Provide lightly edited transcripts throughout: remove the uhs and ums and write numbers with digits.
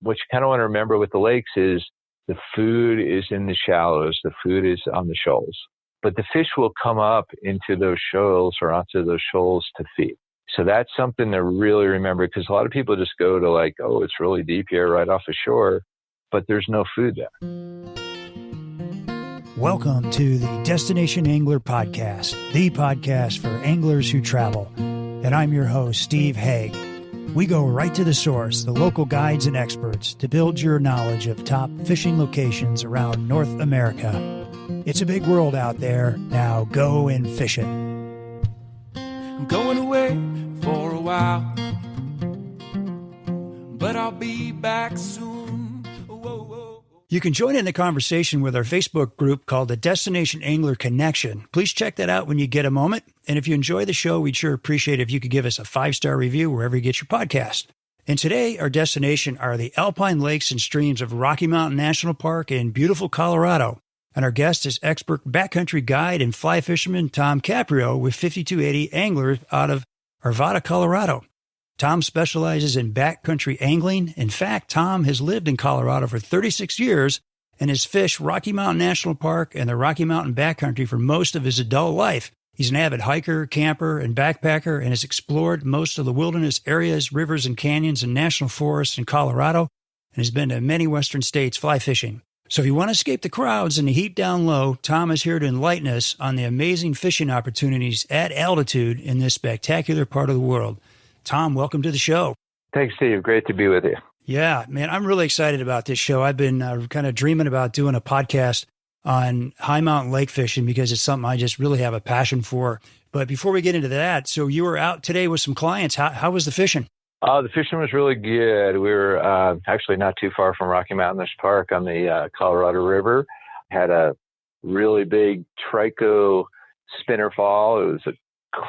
what you kind of want to remember with the lakes is the food is in the shallows, the food is on the shoals, but the fish will come up into those shoals or onto those shoals to feed. So that's something to really remember, because a lot of people just go to like, oh, it's really deep here right off the shore, but there's no food there. Welcome to the Destination Angler Podcast, the podcast for anglers who travel. And I'm your host, Steve Haigh. We go right to the source, the local guides and experts, to build your knowledge of top fishing locations around North America. It's a big world out there. Now go and fish it. I'm going away for a while, but I'll be back soon. Whoa, whoa. You can join in the conversation with our Facebook group called the Destination Angler Connection. Please check that out when you get a moment. And if you enjoy the show, we'd sure appreciate it if you could give us a 5-star review wherever you get your podcast. And today, our destination are the Alpine lakes and streams of Rocky Mountain National Park in beautiful Colorado. And our guest is expert backcountry guide and fly fisherman Tom Caprio with 5280 Anglers out of Arvada, Colorado. Tom specializes in backcountry angling. In fact, Tom has lived in Colorado for 36 years and has fished Rocky Mountain National Park and the Rocky Mountain backcountry for most of his adult life. He's an avid hiker, camper, and backpacker and has explored most of the wilderness areas, rivers and canyons and national forests in Colorado, and has been to many western states fly fishing. So if you want to escape the crowds and the heat down low, Tom is here to enlighten us on the amazing fishing opportunities at altitude in this spectacular part of the world. Tom, welcome to the show. Thanks, Steve. Great to be with you. Yeah, man, I'm really excited about this show. I've been kind of dreaming about doing a podcast on high mountain lake fishing because it's something I just really have a passion for. But before we get into that, so you were out today with some clients. How was the fishing? The fishing was really good. We were actually not too far from Rocky Mountain National Park on the Colorado River. Had a really big trico spinner fall. It was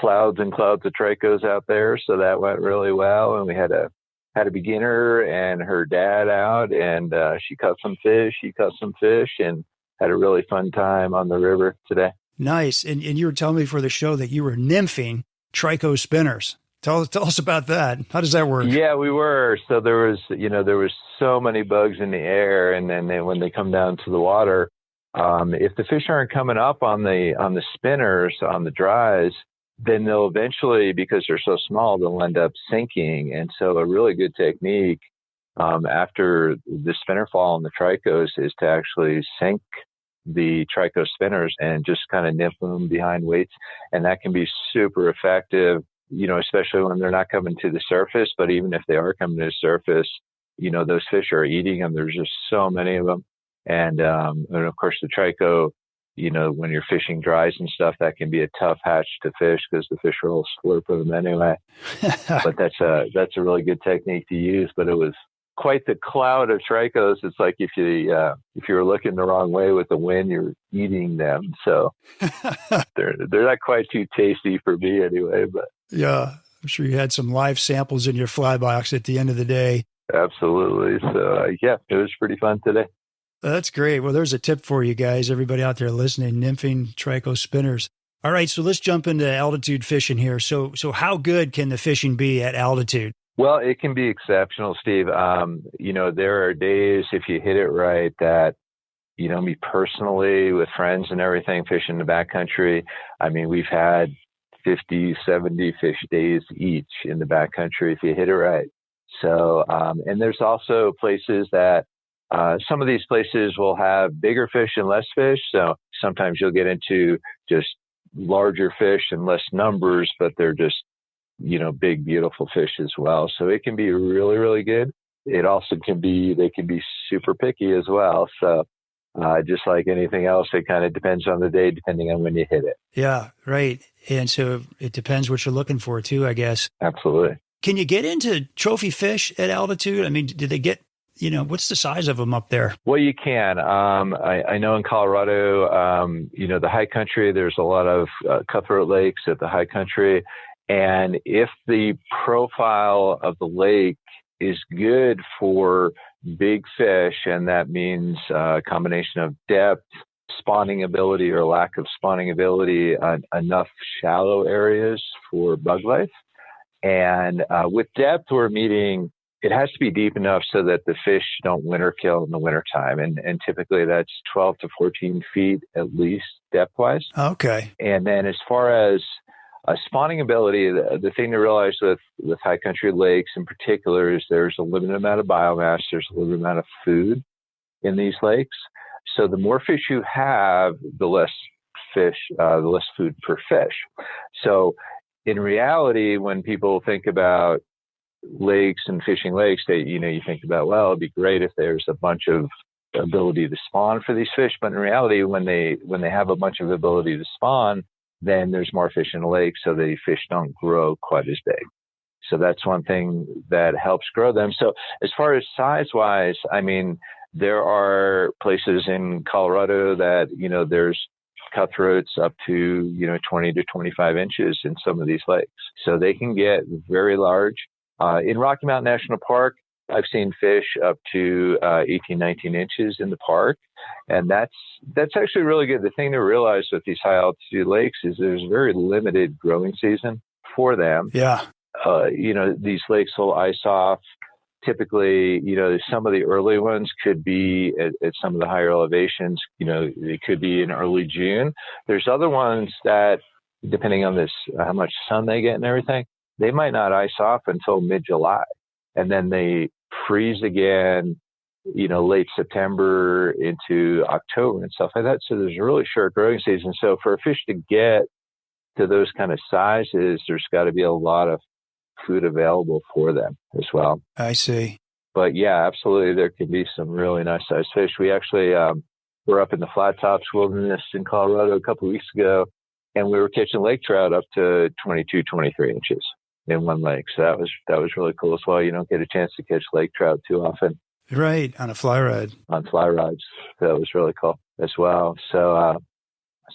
clouds and clouds of tricos out there, so that went really well. And we had a beginner and her dad out, and she caught some fish. He caught some fish, and had a really fun time on the river today. Nice. And you were telling me for the show that you were nymphing trico spinners. Tell us about that. How does that work? Yeah, we were. So there was so many bugs in the air, and then when they come down to the water, if the fish aren't coming up on the spinners, on the dries, then they'll eventually, because they're so small, they'll end up sinking. And so a really good technique after the spinner fall on the tricos is to actually sink the trico spinners and just kind of nip them behind weights. And that can be super effective, especially when they're not coming to the surface. But even if they are coming to the surface, those fish are eating them. There's just so many of them. And of course, the trico, when you're fishing dries and stuff, that can be a tough hatch to fish because the fish will slurp them anyway. But that's a really good technique to use. But it was quite the cloud of tricos. It's like if you were looking the wrong way with the wind, you're eating them. So they're not quite too tasty for me anyway. But yeah, I'm sure you had some live samples in your fly box at the end of the day. Absolutely. So yeah, it was pretty fun today. That's great. Well, there's a tip for you guys, everybody out there listening, nymphing trico spinners. All right, so let's jump into altitude fishing here. So how good can the fishing be at altitude? Well, it can be exceptional, Steve. There are days, if you hit it right, that, me personally with friends and everything fishing the backcountry, I mean, we've had 50, 70 fish days each in the backcountry if you hit it right. So, and there's also places that some of these places will have bigger fish and less fish. So sometimes you'll get into just larger fish and less numbers, but they're just, big, beautiful fish as well. So it can be really, really good. It also they can be super picky as well. So just like anything else, it kind of depends on the day, depending on when you hit it. Yeah, right. And so it depends what you're looking for too, I guess. Absolutely. Can you get into trophy fish at altitude? I mean, do they get, what's the size of them up there? Well, you can. I know in Colorado, the high country, there's a lot of cutthroat lakes at the high country. And if the profile of the lake is good for big fish, and that means a combination of depth, spawning ability or lack of spawning ability, enough shallow areas for bug life. And with depth, we're meeting it has to be deep enough so that the fish don't winter kill in the wintertime. And typically that's 12 to 14 feet at least depth-wise. Okay. And then as far as spawning ability, the thing to realize with high country lakes in particular is there's a limited amount of biomass, there's a limited amount of food in these lakes. So the more fish you have, the less food per fish. So in reality, when people think about lakes and fishing lakes, you think about, well, it'd be great if there's a bunch of ability to spawn for these fish. But in reality, when they have a bunch of ability to spawn, then there's more fish in the lake, so the fish don't grow quite as big. So that's one thing that helps grow them. So as far as size-wise, I mean, there are places in Colorado that, there's cutthroats up to, 20 to 25 inches in some of these lakes. So they can get very large. In Rocky Mountain National Park, I've seen fish up to 18, 19 inches in the park. And that's actually really good. The thing to realize with these high altitude lakes is there's very limited growing season for them. Yeah. These lakes will ice off. Typically, some of the early ones could be at some of the higher elevations, it could be in early June. There's other ones that, depending on how much sun they get and everything, they might not ice off until mid-July. And then they freeze again, late September into October and stuff like that. So there's a really short growing season. So for a fish to get to those kind of sizes, there's got to be a lot of food available for them as well. I see. But yeah, absolutely. There can be some really nice sized fish. We actually were up in the Flat Tops Wilderness in Colorado a couple of weeks ago, and we were catching lake trout up to 22, 23 inches in one lake. So that was really cool as well. You don't get a chance to catch lake trout too often. Right, on a fly rod. On fly rods. So that was really cool as well. So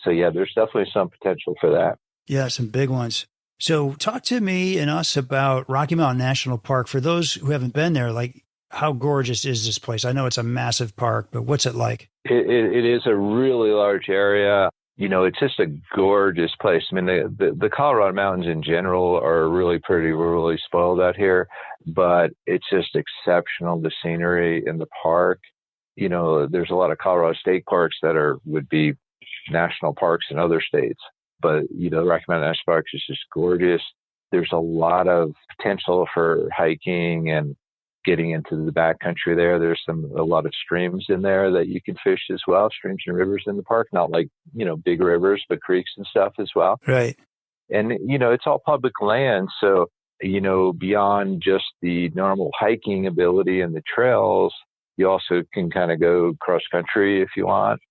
yeah, there's definitely some potential for that. Yeah, some big ones. So talk to me and us about Rocky Mountain National Park. For those who haven't been there, like, how gorgeous is this place? I know it's a massive park, but what's it like? It is a really large area. It's just a gorgeous place. I mean, the Colorado Mountains in general are really pretty. We're really spoiled out here, but it's just exceptional, the scenery in the park. There's a lot of Colorado state parks that would be national parks in other states. But, Rocky Mountain National Park is just gorgeous. There's a lot of potential for hiking and getting into the backcountry there. There's a lot of streams in there that you can fish as well, streams and rivers in the park, not like, big rivers, but creeks and stuff as well. Right. And, it's all public land. So, beyond just the normal hiking ability and the trails, you also can kind of go cross country if you want.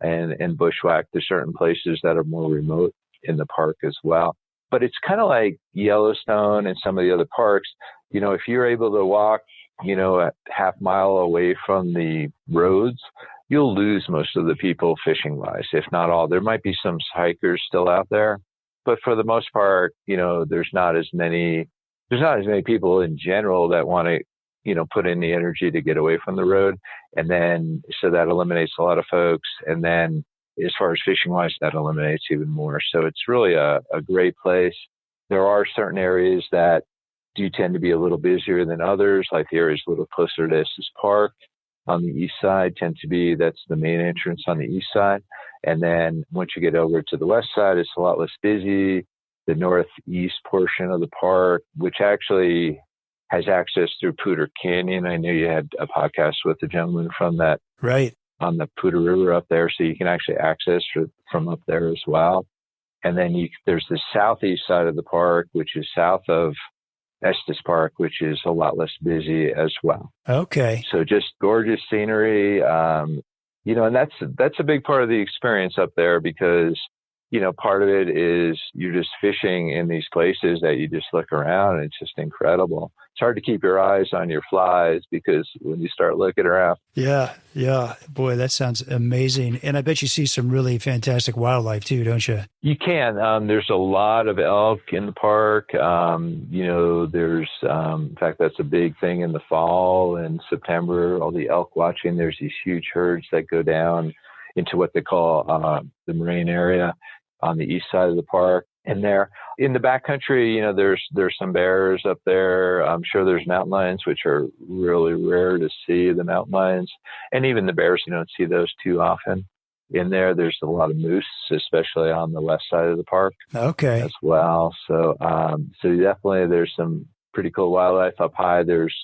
And bushwhack to certain places that are more remote in the park as well. But it's kind of like Yellowstone and some of the other parks. If you're able to walk, a half mile away from the roads, you'll lose most of the people fishing wise, if not all. There might be some hikers still out there, but for the most part, there's not as many people in general that want to, put in the energy to get away from the road. And then, so that eliminates a lot of folks. And then as far as fishing wise, that eliminates even more. So it's really a great place. There are certain areas that do tend to be a little busier than others, like the areas a little closer to Estes Park on the east side that's the main entrance on the east side. And then once you get over to the west side, it's a lot less busy. The northeast portion of the park, which actually has access through Poudre Canyon. I know you had a podcast with the gentleman from that, right, on the Poudre River up there, so you can actually access from up there as well. And then there's the southeast side of the park, which is south of Estes Park, which is a lot less busy as well. Okay. So just gorgeous scenery, and that's a big part of the experience up there because part of it is you're just fishing in these places that you just look around and it's just incredible. It's hard to keep your eyes on your flies because when you start looking around. Yeah. Boy, that sounds amazing. And I bet you see some really fantastic wildlife too, don't you? You can. There's a lot of elk in the park. There's, in fact, that's a big thing in the fall and September, all the elk watching. There's these huge herds that go down into what they call the moraine area on the east side of the park. in there. In the backcountry, there's some bears up there. I'm sure there's mountain lions, which are really rare to see, the mountain lions. And even the bears, you don't see those too often. In there, there's a lot of moose, especially on the west side of the park. Okay. As well. So definitely there's some pretty cool wildlife up high. There's,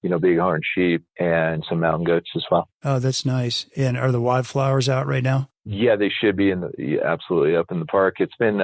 bighorn sheep and some mountain goats as well. Oh, that's nice. And are the wildflowers out right now? Yeah, they should be absolutely up in the park. It's been,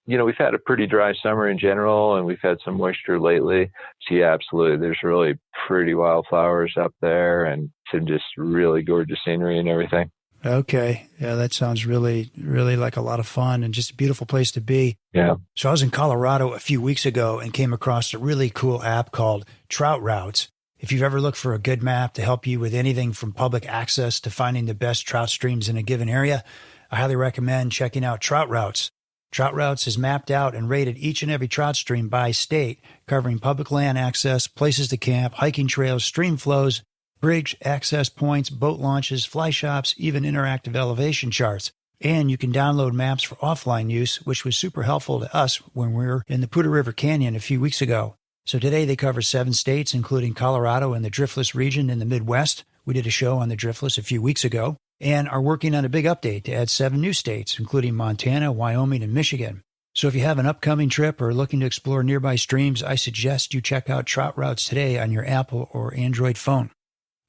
we've had a pretty dry summer in general, and we've had some moisture lately. So yeah, absolutely. There's really pretty wildflowers up there and some just really gorgeous scenery and everything. Okay. Yeah, that sounds really, really like a lot of fun and just a beautiful place to be. Yeah. So I was in Colorado a few weeks ago and came across a really cool app called Trout Routes. If you've ever looked for a good map to help you with anything from public access to finding the best trout streams in a given area, I highly recommend checking out Trout Routes. Trout Routes has mapped out and rated each and every trout stream by state, covering public land access, places to camp, hiking trails, stream flows, bridge access points, boat launches, fly shops, even interactive elevation charts. And you can download maps for offline use, which was super helpful to us when we were in the Poudre River Canyon a few weeks ago. So today they cover 7 states, including Colorado and the Driftless region in the Midwest. We did a show on the Driftless a few weeks ago and are working on a big update to add 7 new states, including Montana, Wyoming, and Michigan. So if you have an upcoming trip or looking to explore nearby streams, I suggest you check out Trout Routes today on your Apple or Android phone.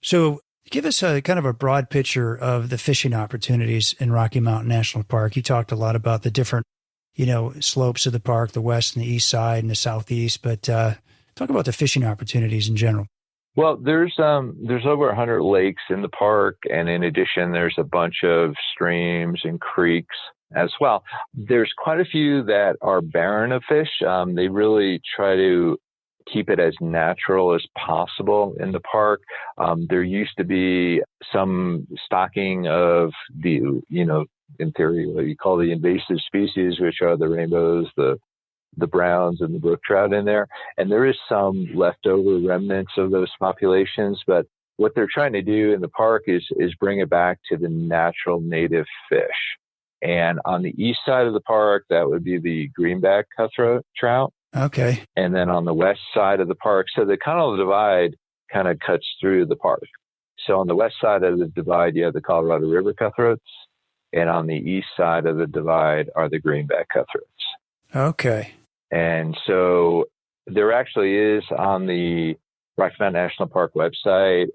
So give us a kind of a broad picture of the fishing opportunities in Rocky Mountain National Park. You talked a lot about the different, slopes of the park, the west and the east side and the southeast, but talk about the fishing opportunities in general. Well, there's over 100 lakes in the park, and in addition, there's a bunch of streams and creeks as well. There's quite a few that are barren of fish. They really try to keep it as natural as possible in the park. There used to be some stocking of the, in theory, what you call the invasive species, which are the rainbows, the browns, and the brook trout in there. And there is some leftover remnants of those populations. But what they're trying to do in the park is bring it back to the natural native fish. And on the east side of the park, that would be the greenback cutthroat trout. Okay. And then on the west side of the park, so the Continental Divide kind of cuts through the park. So on the west side of the divide, you have the Colorado River cutthroats. And on the east side of the divide are the greenback cutthroats. Okay. And so there actually is on the Rocky Mountain National Park website,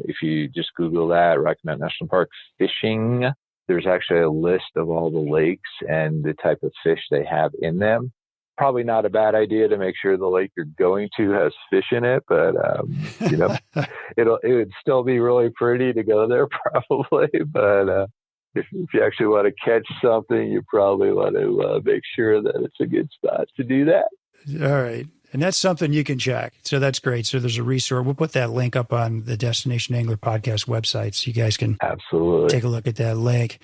if you just Google that, Rocky Mountain National Park fishing, there's actually a list of all the lakes and the type of fish they have in them. Probably not a bad idea to make sure the lake you're going to has fish in it, but it would still be really pretty to go there probably. But if you actually want to catch something, you probably want to make sure that it's a good spot to do that. All right. And that's something you can check. So that's great. So there's a resource. We'll put that link up on the Destination Angler podcast website so you guys can absolutely take a look at that link.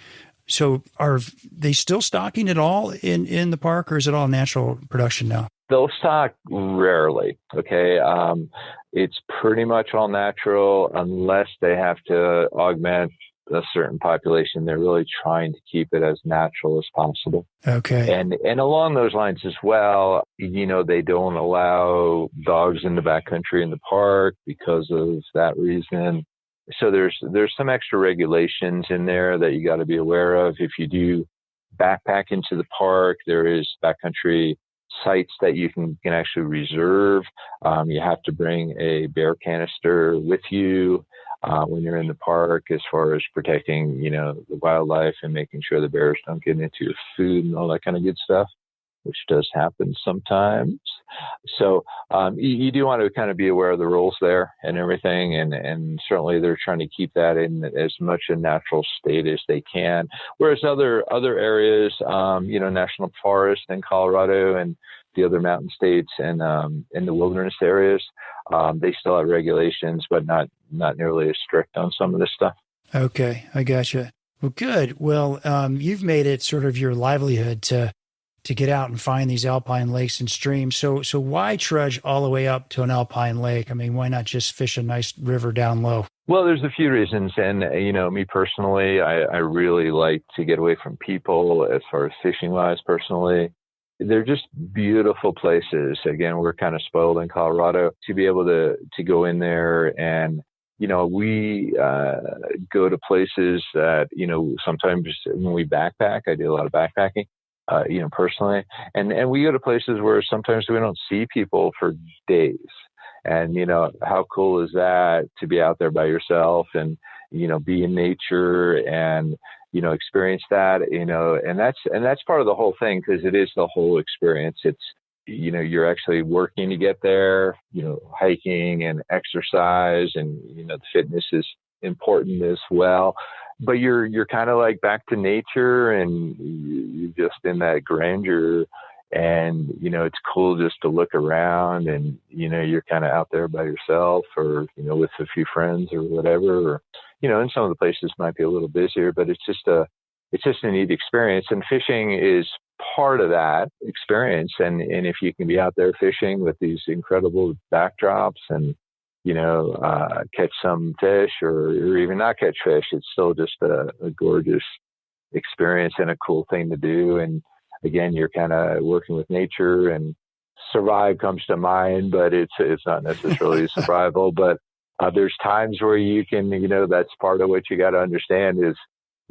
So are they still stocking it all in the park, or is it all natural production now? They'll stock rarely. Okay. It's pretty much all natural unless they have to augment a certain population. They're really trying to keep it as natural as possible. Okay. And along those lines as well, they don't allow dogs in the backcountry in the park because of that reason. So there's some extra regulations in there that you got to be aware of. If you do backpack into the park, there is backcountry sites that you can actually reserve. You have to bring a bear canister with you when you're in the park, as far as protecting, the wildlife and making sure the bears don't get into your food and all that kind of good stuff, which does happen sometimes. So you do want to kind of be aware of the rules there and everything. And certainly they're trying to keep that in as much a natural state as they can. Whereas other areas, national forest in Colorado and the other mountain states and in the wilderness areas, they still have regulations, but not nearly as strict on some of this stuff. Okay, I gotcha. Well, good. Well, you've made it sort of your livelihood to get out and find these alpine lakes and streams. So why trudge all the way up to an alpine lake? I mean, why not just fish a nice river down low? Well, there's a few reasons. And, me personally, I really like to get away from people as far as fishing wise personally. they're just beautiful places. Again, we're kind of spoiled in Colorado to be able to go in there. And, we go to places that, sometimes when we backpack, I do a lot of backpacking, personally. And we go to places where sometimes we don't see people for days. And, how cool is that to be out there by yourself and, be in nature and, experience that, and that's part of the whole thing, because it is the whole experience. It's, you're actually working to get there, hiking and exercise, and, the fitness is important as well. But you're kind of like back to nature, and you're just in that grandeur. And, it's cool just to look around, and, you're kind of out there by yourself, or, with a few friends or whatever, or, and some of the places might be a little busier, but it's just a neat experience. And fishing is part of that experience. And if you can be out there fishing with these incredible backdrops and, catch some fish or even not catch fish, it's still just a gorgeous experience and a cool thing to do. And again, you're kind of working with nature, and survive comes to mind, but it's not necessarily survival. But there's times where you can, that's part of what you got to understand is,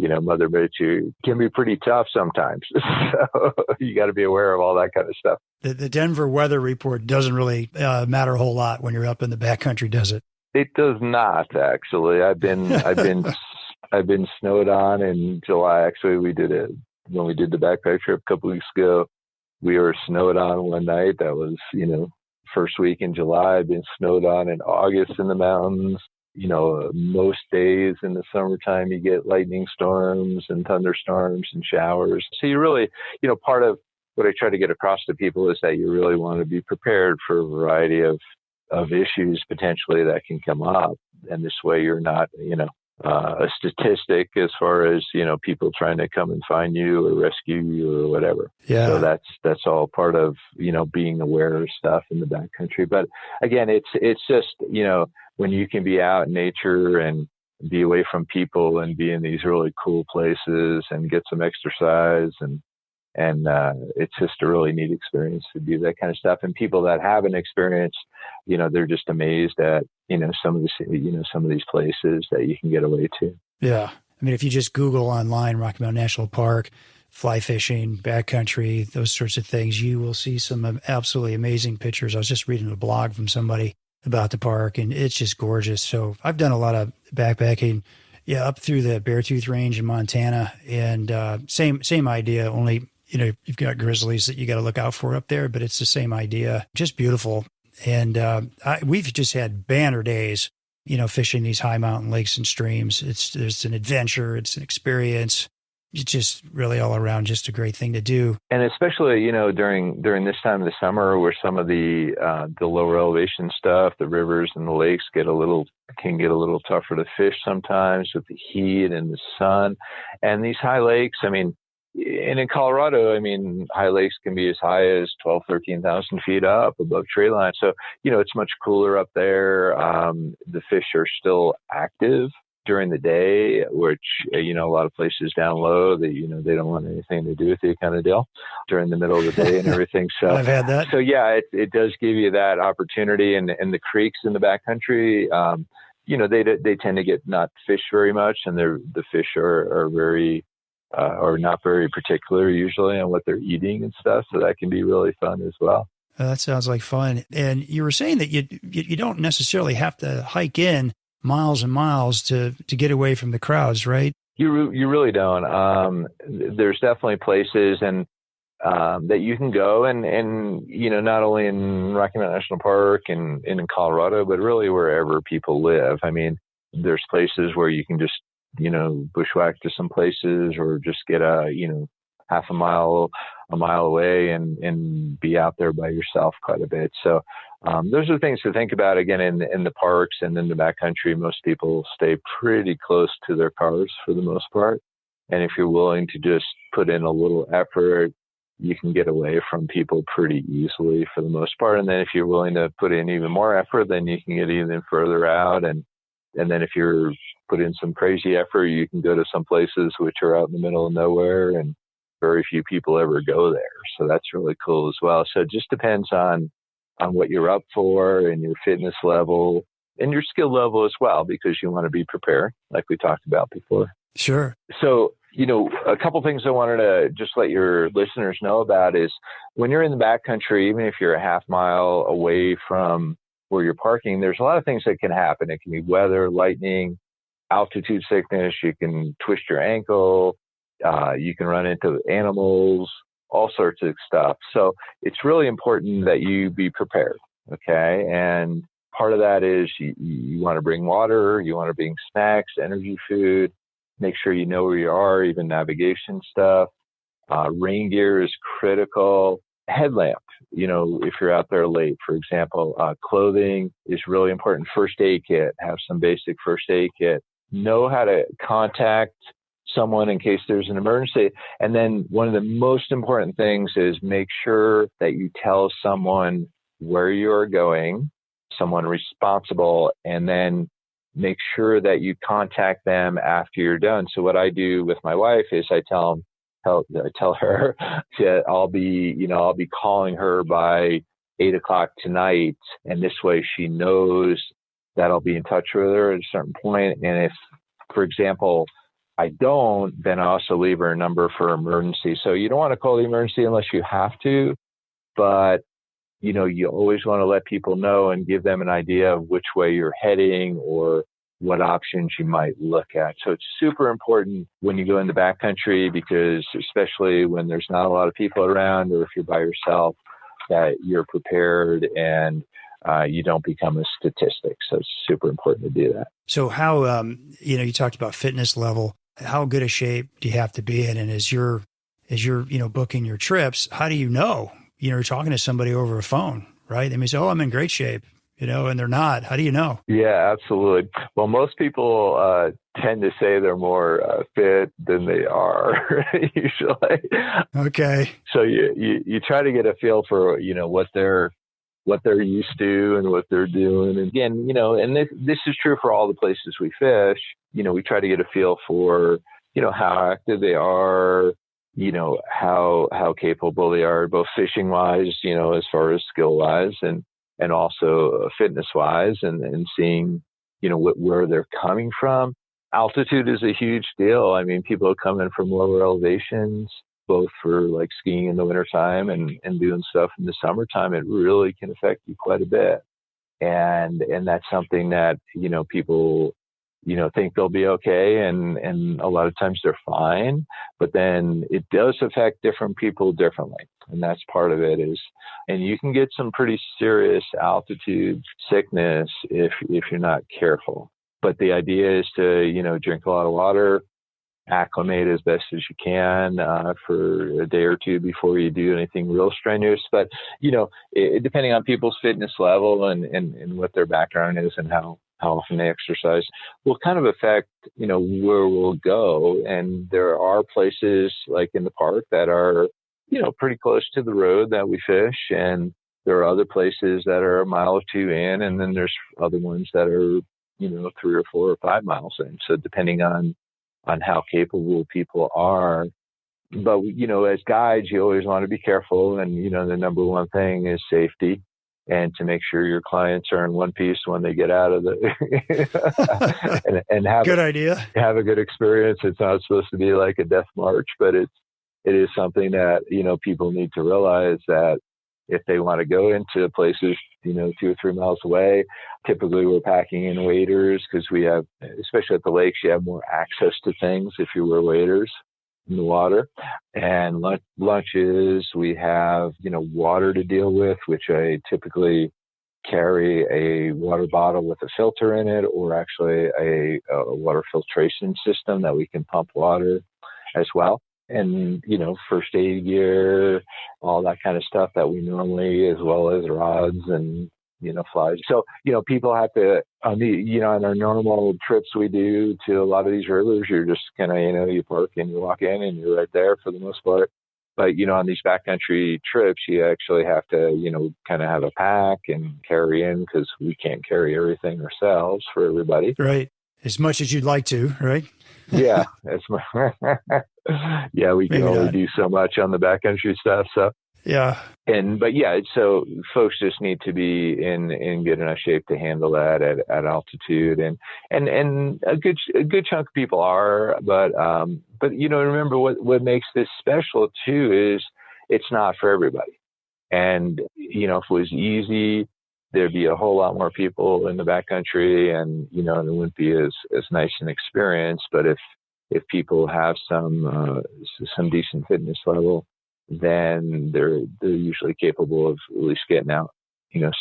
Mother Nature can be pretty tough sometimes. So you got to be aware of all that kind of stuff. The Denver weather report doesn't really matter a whole lot when you're up in the backcountry, does it? It does not, actually. I've been snowed on in July. Actually, when we did the backpack trip a couple weeks ago, we were snowed on one night. That was, first week in July. I've been snowed on in August in the mountains. Most days in the summertime, you get lightning storms and thunderstorms and showers. So you really, part of what I try to get across to people is that you really want to be prepared for a variety of issues potentially that can come up. And this way you're not, a statistic as far as, people trying to come and find you or rescue you or whatever. Yeah. So that's all part of, being aware of stuff in the backcountry. But again, it's just, when you can be out in nature and be away from people and be in these really cool places and get some exercise, and it's just a really neat experience to do that kind of stuff. And people that haven't experienced, they're just amazed at, some of these places that you can get away to. Yeah. I mean, if you just Google online, Rocky Mountain National Park, fly fishing, backcountry, those sorts of things, you will see some absolutely amazing pictures. I was just reading a blog from somebody about the park, and it's just gorgeous. So I've done a lot of backpacking, up through the Beartooth Range in Montana, and same idea, only, you've got grizzlies that you got to look out for up there, but it's the same idea. Just beautiful. And we've just had banner days, fishing these high mountain lakes and streams. It's an adventure. It's an experience. It's just really all around just a great thing to do. And especially, during this time of the summer, where some of the lower elevation stuff, the rivers and the lakes can get a little tougher to fish sometimes with the heat and the sun. And these high lakes, and in Colorado, high lakes can be as high as 12, 13,000 feet up above tree line. So, it's much cooler up there. The fish are still active during the day, which, a lot of places down low that, they don't want anything to do with you kind of deal during the middle of the day and everything. So I've had that. So yeah, it does give you that opportunity. And the creeks in the backcountry, they tend to get not fished very much, and the fish are very, or not very particular usually on what they're eating and stuff. So that can be really fun as well. That sounds like fun. And you were saying that you don't necessarily have to hike in miles and miles to get away from the crowds, right? You really don't. There's definitely places and that you can go and not only in Rocky Mountain National Park and in Colorado, but really wherever people live. There's places where you can just bushwhack to some places, or just get half a mile away and be out there by yourself quite a bit. So those are things to think about. Again, in the parks and in the backcountry, most people stay pretty close to their cars for the most part. And if you're willing to just put in a little effort, you can get away from people pretty easily for the most part. And then if you're willing to put in even more effort, then you can get even further out. And then if you're put in some crazy effort, you can go to some places which are out in the middle of nowhere and very few people ever go there. So that's really cool as well. So it just depends on what you're up for and your fitness level and your skill level as well, because you want to be prepared, like we talked about before. Sure. So, a couple things I wanted to just let your listeners know about is when you're in the backcountry, even if you're a half mile away from where you're parking, there's a lot of things that can happen. It can be weather, lightning, altitude sickness. You can twist your ankle. You can run into animals, all sorts of stuff. So it's really important that you be prepared. Okay. And part of that is you want to bring water, you want to bring snacks, energy food, make sure you know where you are, even navigation stuff. Rain gear is critical. Headlamp, if you're out there late, for example, clothing is really important. First aid kit, have some basic first aid kit. Know how to contact someone in case there's an emergency. And then one of the most important things is make sure that you tell someone where you're going, someone responsible, and then make sure that you contact them after you're done. So what I do with my wife is I tell her that I'll be calling her by 8:00 tonight. And this way she knows that I'll be in touch with her at a certain point. And if, for example, I don't, then I also leave her a number for emergency. So you don't want to call the emergency unless you have to, but you always want to let people know and give them an idea of which way you're heading or what options you might look at. So it's super important when you go in the backcountry, because especially when there's not a lot of people around, or if you're by yourself, that you're prepared and you don't become a statistic. So it's super important to do that. So how, you talked about fitness level. How good a shape do you have to be in? And as you're booking your trips, how do you know? You're talking to somebody over a phone, right? They may say, "Oh, I'm in great shape," and they're not. How do you know? Yeah, absolutely. Well, most people tend to say they're more fit than they are usually. Okay. So you try to get a feel for, what they're used to and what they're doing. And again, and this is true for all the places we fish. We try to get a feel for, how active they are, how capable they are, both fishing wise, as far as skill wise and also fitness wise, and seeing, where they're coming from. Altitude is a huge deal. I mean, people come in from lower elevations, both for like skiing in the wintertime and doing stuff in the summertime. It really can affect you quite a bit. And that's something that, people, think they'll be okay. And a lot of times they're fine, but then it does affect different people differently. And that's part of it and you can get some pretty serious altitude sickness if you're not careful. But the idea is to, drink a lot of water, acclimate as best as you can for a day or two before you do anything real strenuous. But, depending on people's fitness level and what their background is and how often they exercise will kind of affect, where we'll go. And there are places like in the park that are, pretty close to the road that we fish. And there are other places that are a mile or two in. And then there's other ones that are, 3 or 4 or 5 miles in. So depending on how capable people are. But, as guides, you always want to be careful. And, the number one thing is safety, and to make sure your clients are in one piece when they get out of the, and have good idea. Have a good experience. It's not supposed to be like a death march, but it is something that, people need to realize that if they want to go into places, 2 or 3 miles away, typically we're packing in waders because we have, especially at the lakes, you have more access to things if you wear waders in the water. And lunches, we have, water to deal with, which I typically carry a water bottle with a filter in it, or actually a water filtration system that we can pump water as well. And, first aid gear, all that kind of stuff that we normally, as well as rods and, flies. So, people have to, on our normal trips we do to a lot of these rivers, you're just kind of, you park and you walk in and you're right there for the most part. But, on these backcountry trips, you actually have to, kind of have a pack and carry in, because we can't carry everything ourselves for everybody. Right. As much as you'd like to, right? Yeah, that's my, yeah, we can Maybe only not. do so much on the backcountry stuff. So, Yeah. but yeah, so folks just need to be in good enough shape to handle that at altitude, and a good chunk of people are, but remember what makes this special too is it's not for everybody. And if it was easy, there'd be a whole lot more people in the backcountry, and it wouldn't be as nice an experience. But if people have some decent fitness level, then they're usually capable of at least getting out,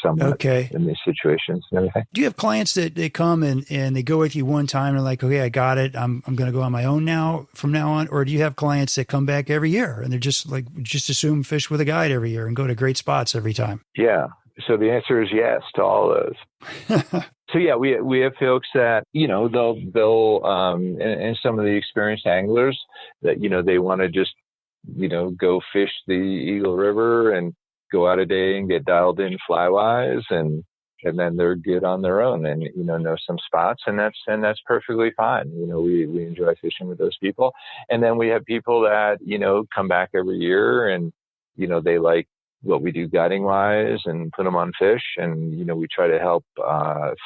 somewhat Okay. in these situations and everything. Do you have clients that they come and they go with you one time and they're like, okay, I got it. I'm going to go on my own from now on. Or do you have clients that come back every year and they're just assume fish with a guide every year and go to great spots every time? Yeah. So the answer is yes to all those. So yeah, we have folks that, they'll and some of the experienced anglers that, they want to just, go fish the Eagle River and go out a day and get dialed in fly-wise, and then they're good on their own and, know some spots, and that's perfectly fine. We enjoy fishing with those people. And then we have people that, come back every year and, they like what we do guiding wise and put them on fish. And, we try to help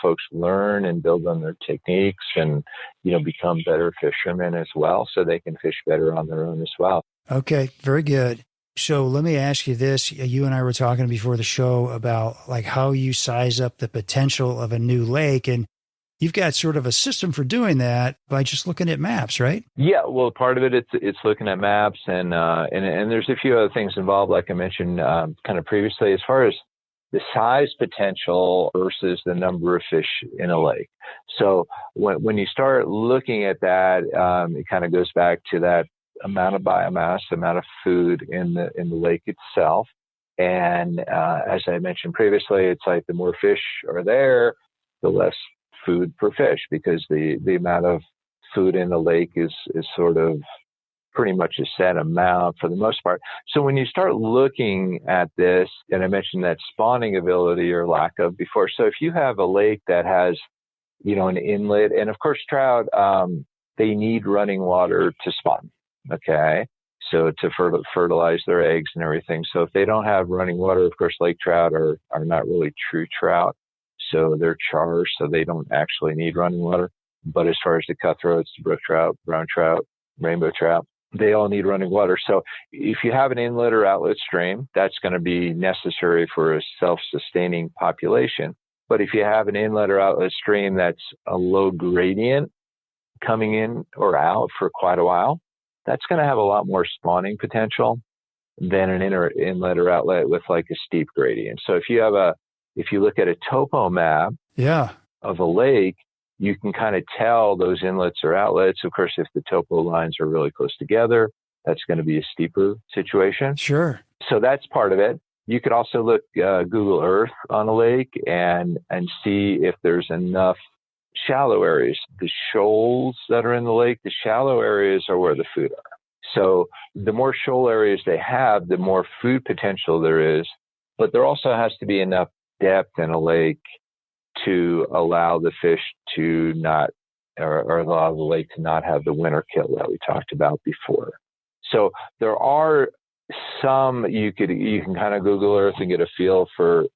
folks learn and build on their techniques and, become better fishermen as well, so they can fish better on their own as well. Okay. Very good. So let me ask you this. You and I were talking before the show about like how you size up the potential of a new lake, and you've got sort of a system for doing that by just looking at maps, right? Yeah, well, part of it's looking at maps, and there's a few other things involved, like I mentioned kind of previously, as far as the size potential versus the number of fish in a lake. So when you start looking at that, it kind of goes back to that amount of biomass, amount of food in the lake itself. And as I mentioned previously, it's like the more fish are there, the less food per fish, because the amount of food in the lake is sort of pretty much a set amount for the most part. So when you start looking at this, and I mentioned that spawning ability or lack of before. So if you have a lake that has, an inlet, and of course trout, they need running water to spawn. Okay. So to fertilize their eggs and everything. So if they don't have running water, of course, lake trout are not really true trout. So they're chars, so they don't actually need running water. But as far as the cutthroats, the brook trout, brown trout, rainbow trout, they all need running water. So if you have an inlet or outlet stream, that's going to be necessary for a self-sustaining population. But if you have an inlet or outlet stream that's a low gradient coming in or out for quite a while, that's going to have a lot more spawning potential than an inlet or outlet with like a steep gradient. So if you look at a topo map of a lake, you can kind of tell those inlets or outlets. Of course, if the topo lines are really close together, that's going to be a steeper situation. Sure. So that's part of it. You could also look Google Earth on a lake and see if there's enough shallow areas. The shoals that are in the lake, the shallow areas are where the food are. So the more shoal areas they have, the more food potential there is. But there also has to be enough depth in a lake to allow the fish to not, or allow the lake to not have the winter kill that we talked about before. So there are some, you can kind of Google Earth and get a feel for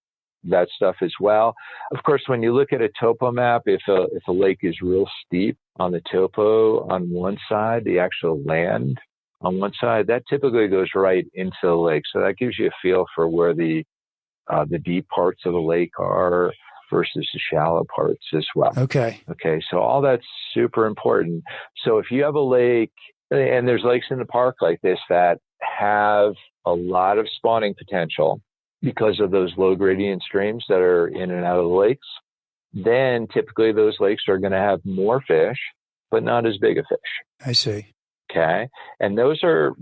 that stuff as well. Of course, when you look at a topo map, if a lake is real steep on the topo on one side, the actual land on one side, that typically goes right into the lake. So that gives you a feel for where the deep parts of the lake are versus the shallow parts as well. Okay. So all that's super important. So if you have a lake, and there's lakes in the park like this that have a lot of spawning potential because of those low gradient streams that are in and out of the lakes, then typically those lakes are going to have more fish, but not as big a fish. I see. Okay. And those are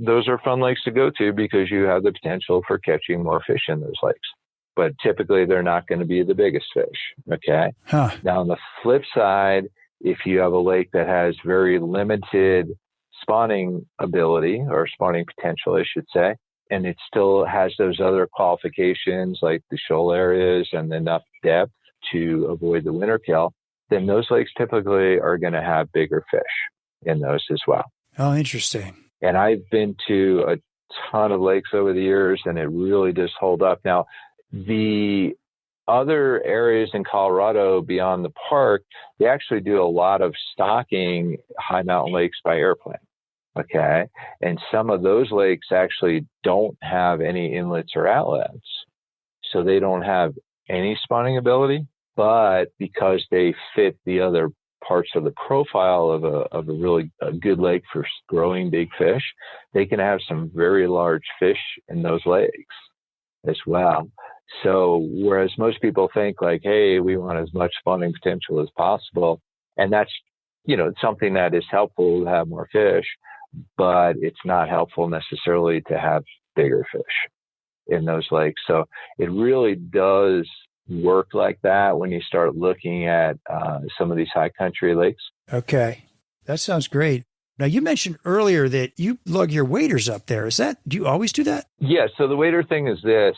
fun lakes to go to because you have the potential for catching more fish in those lakes. But typically they're not going to be the biggest fish. Okay. Huh. Now on the flip side, if you have a lake that has very limited spawning ability or spawning potential, I should say, and it still has those other qualifications like the shoal areas and enough depth to avoid the winter kill, then those lakes typically are going to have bigger fish. in those as well. Oh, interesting. And I've been to a ton of lakes over the years, and it really does hold up. Now, the other areas in Colorado beyond the park, they actually do a lot of stocking high mountain lakes by airplane. Okay. And some of those lakes actually don't have any inlets or outlets. So they don't have any spawning ability, but because they fit the other parts of the profile of a really good lake for growing big fish, they can have some very large fish in those lakes as well. So whereas most people think like, hey, we want as much spawning potential as possible, and that's, something that is helpful to have more fish, but it's not helpful necessarily to have bigger fish in those lakes. So it really does work like that when you start looking at some of these high country lakes. Okay. That sounds great. Now, you mentioned earlier that you lug your waders up there. Do you always do that? Yeah. So the wader thing is this.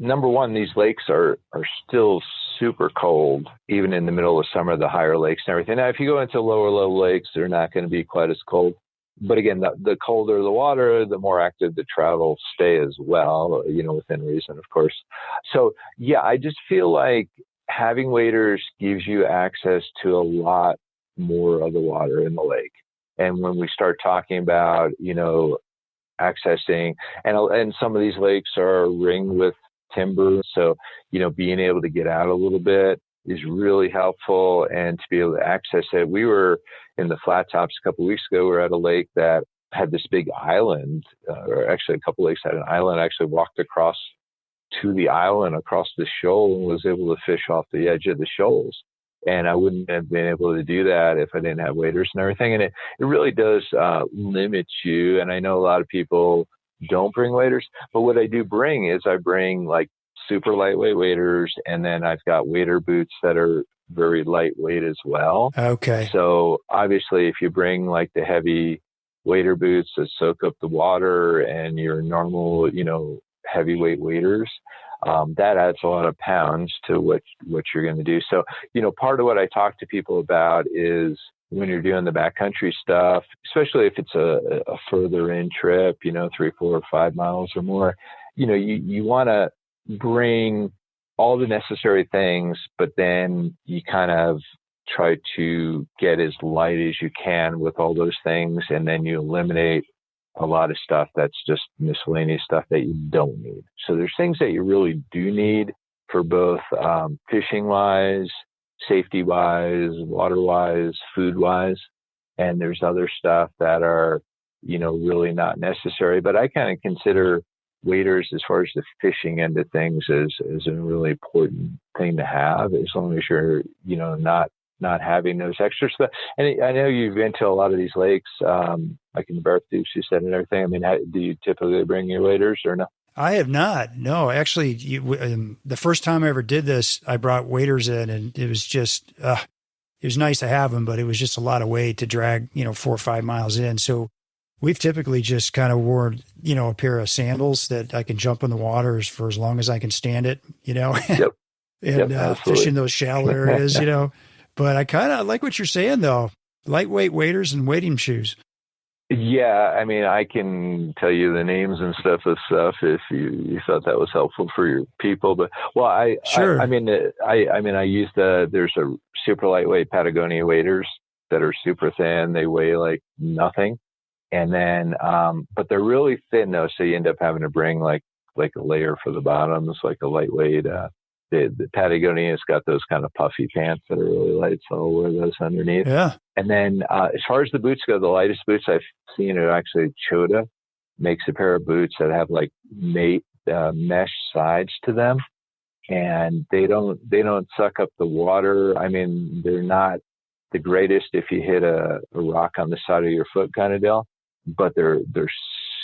Number one, these lakes are still super cold, even in the middle of summer, the higher lakes and everything. Now, if you go into lower level lakes, they're not going to be quite as cold. But again, the colder the water, the more active the trout will stay as well, within reason, of course. So, yeah, I just feel like having waders gives you access to a lot more of the water in the lake. And when we start talking about, accessing, and some of these lakes are ringed with timber. So, being able to get out a little bit is really helpful, and to be able to access it. We were in the flat tops a couple of weeks ago. We were at a lake that had this big island, or actually a couple of lakes had an island. I actually walked across to the island, across the shoal, and was able to fish off the edge of the shoals. And I wouldn't have been able to do that if I didn't have waders and everything. And it really does limit you. And I know a lot of people don't bring waders, but what I do bring is I bring like super lightweight waders, and then I've got wader boots that are very lightweight as well. Okay. So obviously, if you bring like the heavy wader boots that soak up the water and your normal, heavyweight waders, that adds a lot of pounds to what you're going to do. So, part of what I talk to people about is when you're doing the backcountry stuff, especially if it's a further in trip, 3, 4, or 5 miles or more, you want to bring all the necessary things, but then you kind of try to get as light as you can with all those things. And then you eliminate a lot of stuff that's just miscellaneous stuff that you don't need. So there's things that you really do need for both fishing wise, safety wise, water wise, food wise. And there's other stuff that are, really not necessary. But I kind of consider waders, as far as the fishing end of things, is a really important thing to have, as long as you're, not having those extra stuff. And I know you've been to a lot of these lakes, like in the Barrett Dukes, you said, and everything. I mean, do you typically bring your waders or no? I have not. No, actually, the first time I ever did this, I brought waders in, and it was just, it was nice to have them, but it was just a lot of weight to drag, 4 or 5 miles in. So we've typically just kind of worn, a pair of sandals that I can jump in the water for as long as I can stand it, Yep. and fish in those shallow areas, But I kind of like what you're saying, though. Lightweight waders and wading shoes. Yeah, I mean, I can tell you the names and stuff if you thought that was helpful for your people. But Sure. I use there's a super lightweight Patagonia waders that are super thin. They weigh like nothing, and then but they're really thin though, so you end up having to bring like a layer for the bottoms, like a lightweight. The Patagonia's got those kind of puffy pants that are really light, so I'll wear those underneath. Yeah. And then as far as the boots go, the lightest boots I've seen are actually Chota makes a pair of boots that have like mesh sides to them, and they don't suck up the water. I mean, they're not the greatest if you hit a rock on the side of your foot kind of deal, but they're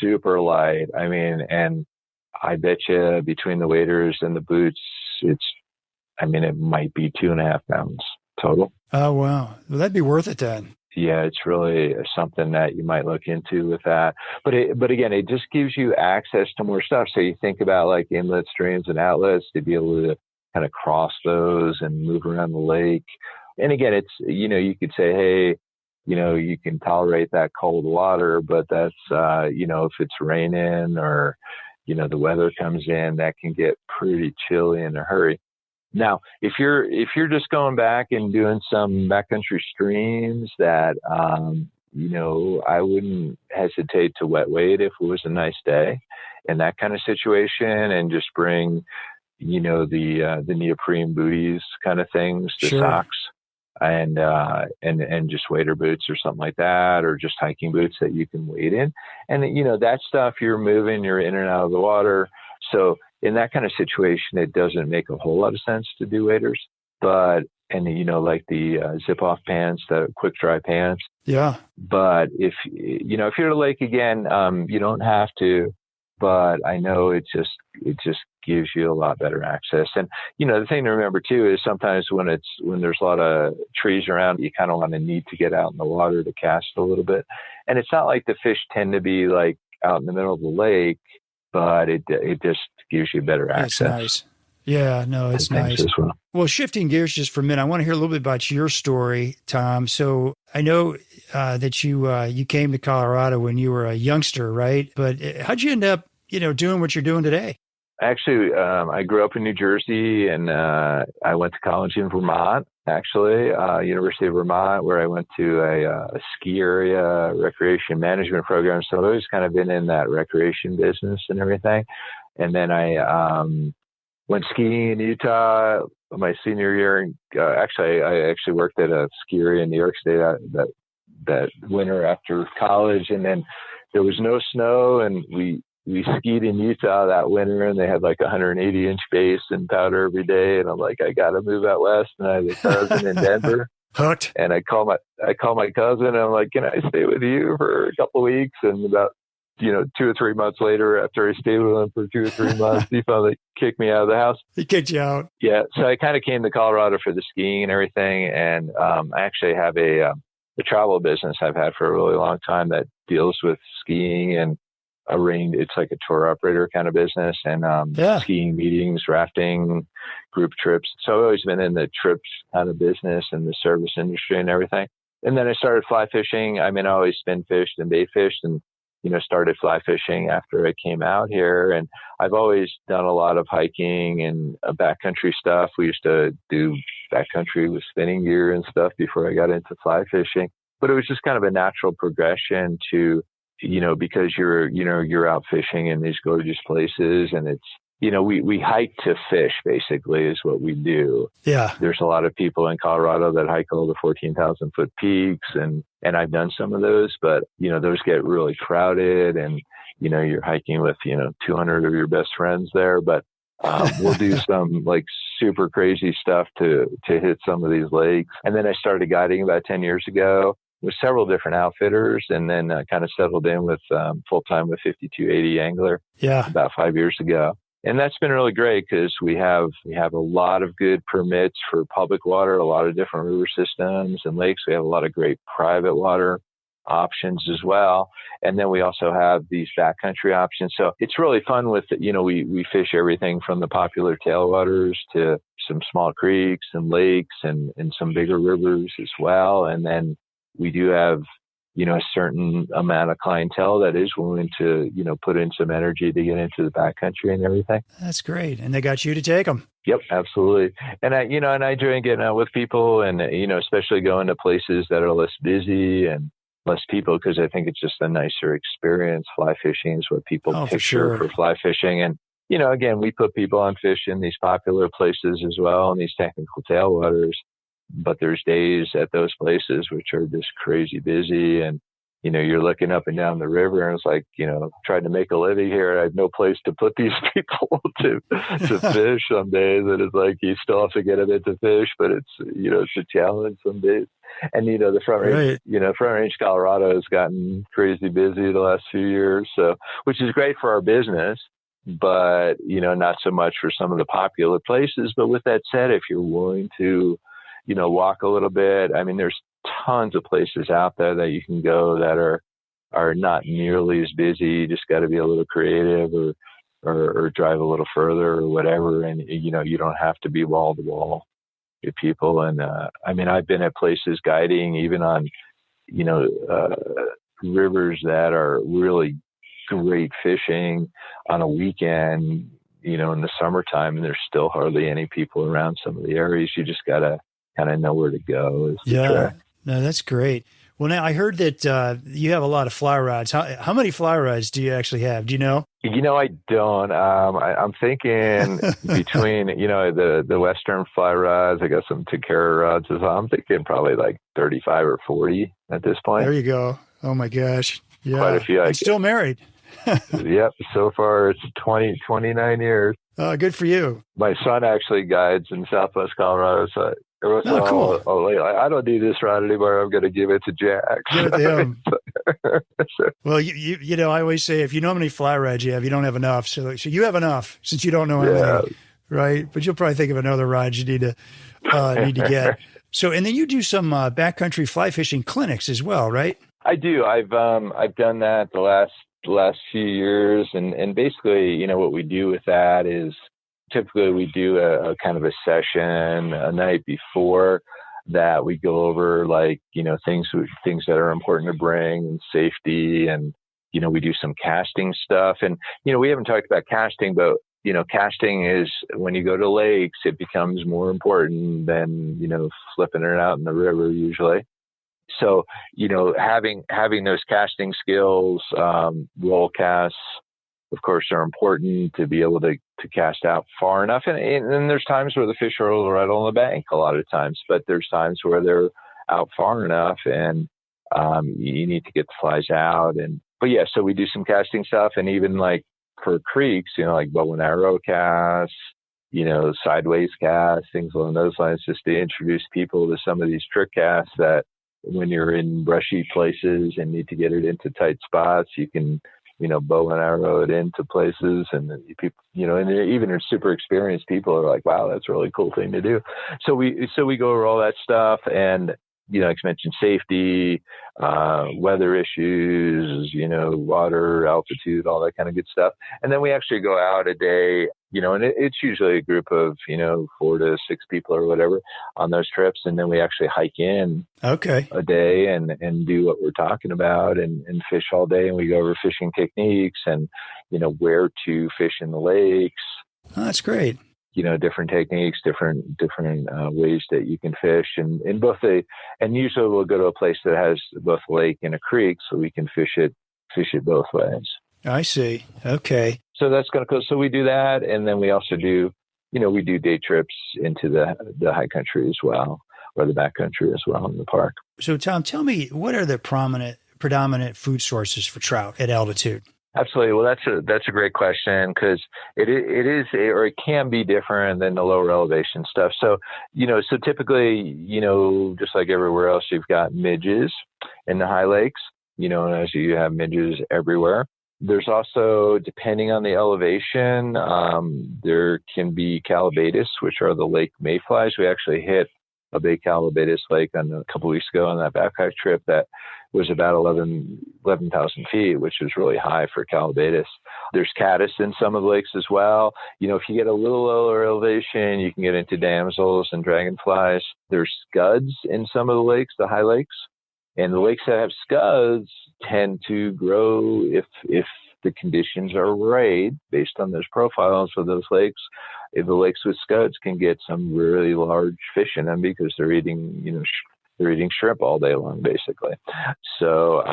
super light. I mean, and I bet you between the waders and the boots, it might be 2.5 pounds total. Oh, wow. Well, that'd be worth it then. Yeah, it's really something that you might look into with that. But again, it just gives you access to more stuff. So you think about like inlet streams and outlets to be able to kind of cross those and move around the lake. And again, it's, you could say, hey, you can tolerate that cold water, but that's, if it's raining or, the weather comes in, that can get pretty chilly in a hurry. Now, if you're just going back and doing some backcountry streams that, I wouldn't hesitate to wet wade if it was a nice day in that kind of situation, and just bring, the neoprene booties kind of things, the Sure. socks, and just wader boots or something like that, or just hiking boots that you can wade in. And, that stuff, you're moving, you're in and out of the water. So in that kind of situation, it doesn't make a whole lot of sense to do waders, like the zip off pants, the quick dry pants. Yeah. But if you're at a lake again, you don't have to, but I know it just gives you a lot better access. And, the thing to remember too, is sometimes when there's a lot of trees around, you kind of need to get out in the water to cast a little bit. And it's not like the fish tend to be like out in the middle of the lake, but it just gives you better access. It's nice. Yeah, no, it's nice. As well. Well, shifting gears just for a minute, I want to hear a little bit about your story, Tom. So I know that you came to Colorado when you were a youngster, right? But how'd you end up, doing what you're doing today? Actually, I grew up in New Jersey, and I went to college in Vermont, actually, University of Vermont, where I went to a ski area recreation management program. So I've always kind of been in that recreation business and everything. And then I went skiing in Utah my senior year. I actually worked at a ski area in New York State that winter after college, and then there was no snow, and we skied in Utah that winter, and they had like 180-inch base and powder every day. And I'm like, I got to move out west. And I have a cousin in Denver. Hooked. And I call my cousin, and I'm like, can I stay with you for a couple of weeks? And about 2 or 3 months later, after I stayed with him for 2 or 3 months, he finally kicked me out of the house. He kicked you out. Yeah. So I kind of came to Colorado for the skiing and everything. And I actually have a travel business I've had for a really long time that deals with skiing and it's like a tour operator kind of business, and skiing meetings, rafting, group trips. So I've always been in the trips kind of business and the service industry and everything. And then I started fly fishing. I mean, I always spin fished and bait fished, and started fly fishing after I came out here. And I've always done a lot of hiking and backcountry stuff. We used to do backcountry with spinning gear and stuff before I got into fly fishing. But it was just kind of a natural progression to, because you're out fishing in these gorgeous places, and it's, we hike to fish, basically, is what we do. Yeah. There's a lot of people in Colorado that hike all the 14,000 foot peaks, and I've done some of those, but, those get really crowded, and, you're hiking with, 200 of your best friends there. But we'll do some like super crazy stuff to hit some of these lakes. And then I started guiding about 10 years ago with several different outfitters, and then kind of settled in with full-time with 5280 Angler about 5 years ago. And that's been really great because we have a lot of good permits for public water, a lot of different river systems and lakes. We have a lot of great private water options as well. And then we also have these backcountry options. So it's really fun with, we fish everything from the popular tailwaters to some small creeks and lakes and some bigger rivers as well. And then we do have, a certain amount of clientele that is willing to, put in some energy to get into the backcountry and everything. That's great. And they got you to take them. Yep, absolutely. And I enjoy getting out with people, and, especially going to places that are less busy and less people, because I think it's just a nicer experience. Fly fishing is what people picture for fly fishing. And, again, we put people on fish in these popular places as well, in these technical tailwaters. But there's days at those places which are just crazy busy, and, you're looking up and down the river, and it's like, trying to make a living here. I have no place to put these people to fish some days. And it's like, you still have to get them into fish, but it's, it's a challenge some days. And, the front range, Front Range, Colorado has gotten crazy busy the last few years. So, which is great for our business, but, not so much for some of the popular places. But with that said, if you're willing to, walk a little bit, I mean, there's tons of places out there that you can go that are not nearly as busy. You just got to be a little creative or drive a little further or whatever. And, you don't have to be wall to wall with people. And, I've been at places guiding even on rivers that are really great fishing on a weekend, in the summertime, and there's still hardly any people around some of the areas. You just got to kind of know where to go is the trick. No, that's great. Well, now I heard that you have a lot of fly rods. How many fly rods do you actually have? Do you know? I don't. I'm thinking between, the Western fly rods, I got some Takara rods as well. I'm thinking probably like 35 or 40 at this point. There you go. Oh my gosh. Yeah. Quite a few. I'm still married. Yep. So far it's 29 years. Good for you. My son actually guides in Southwest Colorado. So cool. I don't do this rod anymore. I'm going to give it to Jack. Give it to him. Well, I always say, if you know how many fly rods you have, you don't have enough. So you have enough since you don't know how many, right? But you'll probably think of another rod you need to get. So, and then you do some backcountry fly fishing clinics as well, right? I do. I've done that the last few years, and basically, what we do with that is typically we do a kind of a session a night before that. We go over things that are important to bring and safety, and we do some casting stuff, and we haven't talked about casting, but casting is, when you go to lakes, it becomes more important than flipping it out in the river usually. So, having those casting skills, roll casts, of course, are important to be able to cast out far enough. And there's times where the fish are right on the bank a lot of times, but there's times where they're out far enough and you need to get the flies out. So we do some casting stuff, and even like for creeks, like bow and arrow casts, sideways casts, things along those lines, just to introduce people to some of these trick casts that when you're in brushy places and need to get it into tight spots, you can, bow and arrow it into places, and people, and even super experienced people are like, wow, that's a really cool thing to do. So we go over all that stuff, and, like I mentioned, safety, weather issues, water, altitude, all that kind of good stuff. And then we actually go out a day, and it's usually a group of, 4 to 6 people or whatever on those trips. And then we actually hike in a day and do what we're talking about and fish all day. And we go over fishing techniques and, where to fish in the lakes. Oh, that's great. Different techniques, different ways that you can fish, and and usually we'll go to a place that has both a lake and a creek, so we can fish it both ways. I see. Okay. So that's going to go. So we do that, and then we also do, we do day trips into the high country as well, or the backcountry as well in the park. So Tom, tell me, what are the predominant food sources for trout at altitude? Absolutely. Well, that's a great question, because it is, or it can be different than the lower elevation stuff. So, so typically, just like everywhere else, you've got midges in the high lakes, and as you have midges everywhere. There's also, depending on the elevation, there can be calabatis, which are the lake mayflies. We actually hit a big calabatis lake a couple of weeks ago on that backpack trip that was about 11,000 feet, which was really high for calabatis. There's caddis in some of the lakes as well. If you get a little lower elevation, you can get into damsels and dragonflies. There's scuds in some of the lakes, the high lakes. And the lakes that have scuds tend to grow if the conditions are right, based on those profiles of those lakes. If the lakes with scuds can get some really large fish in them, because they're eating shrimp all day long, basically. So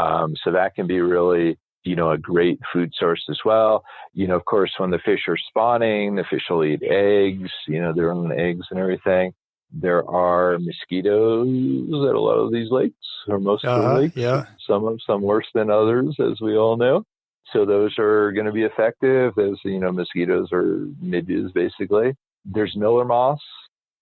that can be really, a great food source as well. Of course, when the fish are spawning, the fish will eat eggs, their own eggs and everything. There are mosquitoes at a lot of these lakes, or most of the lakes. Yeah. Some worse than others, as we all know. So those are going to be effective. Those, mosquitoes are midges, basically. There's miller moths,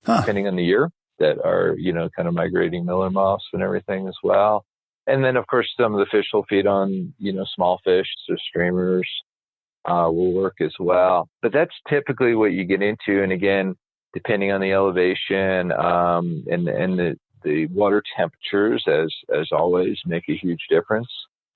depending on the year, that are, kind of migrating miller moths and everything as well. And then, of course, some of the fish will feed on, small fish, so streamers will work as well. But that's typically what you get into. And again, depending on the elevation and the water temperatures, as always, make a huge difference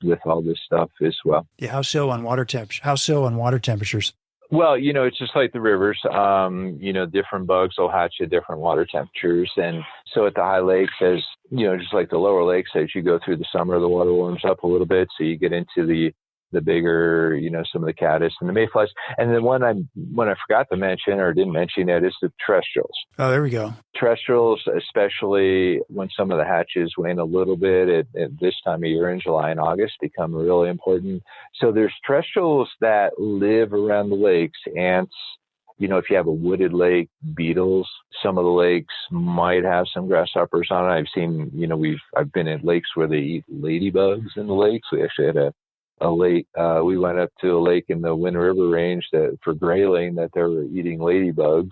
with all this stuff as well. Yeah, how so on water temperatures? Well, it's just like the rivers. Different bugs will hatch at different water temperatures. And so at the high lakes, just like the lower lakes, as you go through the summer, the water warms up a little bit. So you get into the bigger, some of the caddis and the mayflies. And then one I forgot to mention or didn't mention yet is the terrestrials. Oh, there we go. Terrestrials, especially when some of the hatches wane a little bit at this time of year in July and August, become really important. So there's terrestrials that live around the lakes. Ants, if you have a wooded lake, beetles, some of the lakes might have some grasshoppers on it. I've seen, I've been at lakes where they eat ladybugs in the lakes. We actually had a lake. We went up to a lake in the Wind River Range for grayling that they were eating ladybugs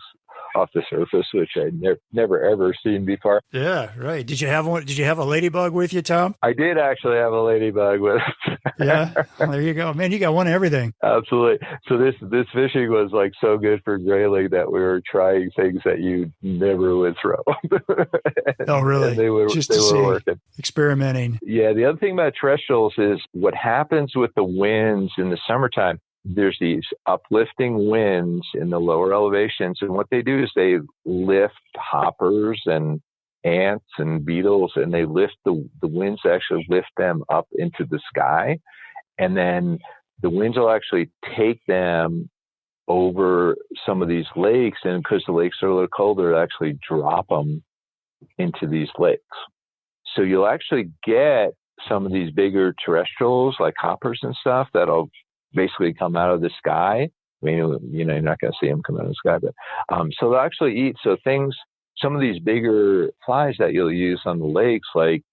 off the surface, which I'd never ever seen before. Yeah, right. Did you have one? Did you have a ladybug with you, Tom? I did actually have a ladybug with us. Yeah, well, there you go, man. You got one of everything. Absolutely. So this fishing was like so good for grayling that we were trying things that you never would throw. Oh, really? And they were working. Experimenting. Yeah. The other thing about terrestrials is what happens with the winds in the summertime. There's these uplifting winds in the lower elevations. And what they do is they lift hoppers and ants and beetles, and they lift the winds actually lift them up into the sky. And then the winds will actually take them over some of these lakes. And because the lakes are a little colder, they'll actually drop them into these lakes. So you'll actually get some of these bigger terrestrials like hoppers and stuff that'll basically come out of the sky. I mean, you're not going to see them come out of the sky, but so they'll actually eat. So some of these bigger flies that you'll use on the lakes, like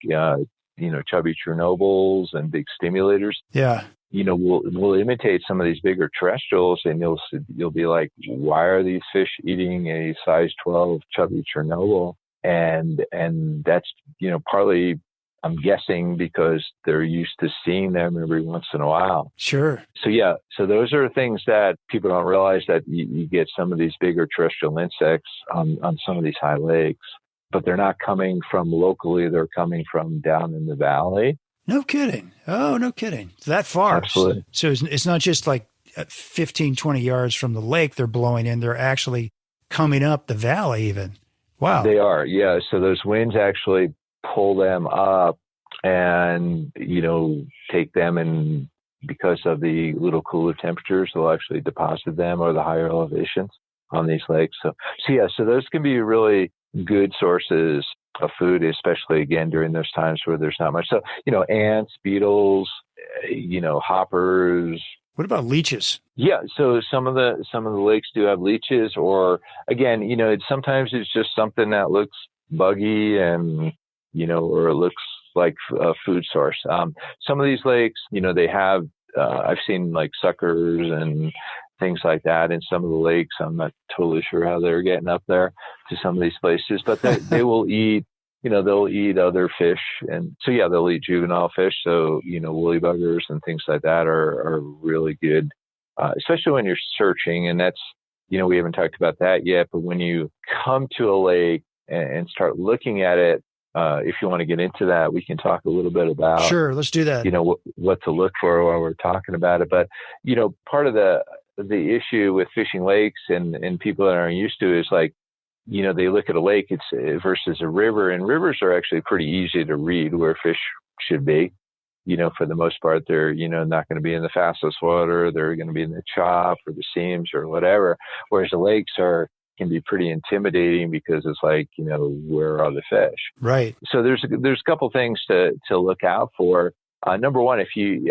chubby Chernobyls and big stimulators. Yeah. Will imitate some of these bigger terrestrials, and you'll be like, why are these fish eating a size 12 chubby Chernobyl? And that's partly, I'm guessing, because they're used to seeing them every once in a while. Sure. So those are things that people don't realize, that you get some of these bigger terrestrial insects on some of these high lakes, but they're not coming from locally. They're coming from down in the valley. No kidding. Oh, no kidding. It's that far. Absolutely. So it's not just like 15, 20 yards from the lake they're blowing in. They're actually coming up the valley even. Wow. They are. Yeah. So those winds actually pull them up and, take them, and because of the little cooler temperatures, they'll actually deposit them or the higher elevations on these lakes. So those can be really good sources of food, especially again during those times where there's not much. So, ants, beetles, hoppers. What about leeches? Yeah. So some of the lakes do have leeches, or again, sometimes it's just something that looks buggy and, or it looks like a food source. Some of these lakes, they have, I've seen like suckers and things like that in some of the lakes. I'm not totally sure how they're getting up there to some of these places, but they will eat, they'll eat other fish. And so, they'll eat juvenile fish. So, woolly buggers and things like that are really good, especially when you're searching. And that's, we haven't talked about that yet, but when you come to a lake and start looking at it, if you want to get into that, we can talk a little bit about. Sure, let's do that. What to look for while we're talking about it. But part of the issue with fishing lakes and people that aren't used to it is like, they look at a lake versus a river, and rivers are actually pretty easy to read where fish should be. For the most part, they're not going to be in the fastest water. They're going to be in the chop or the seams or whatever. Whereas the lakes can be pretty intimidating because it's like, where are the fish? Right. So there's a couple things to look out for. Number one, if you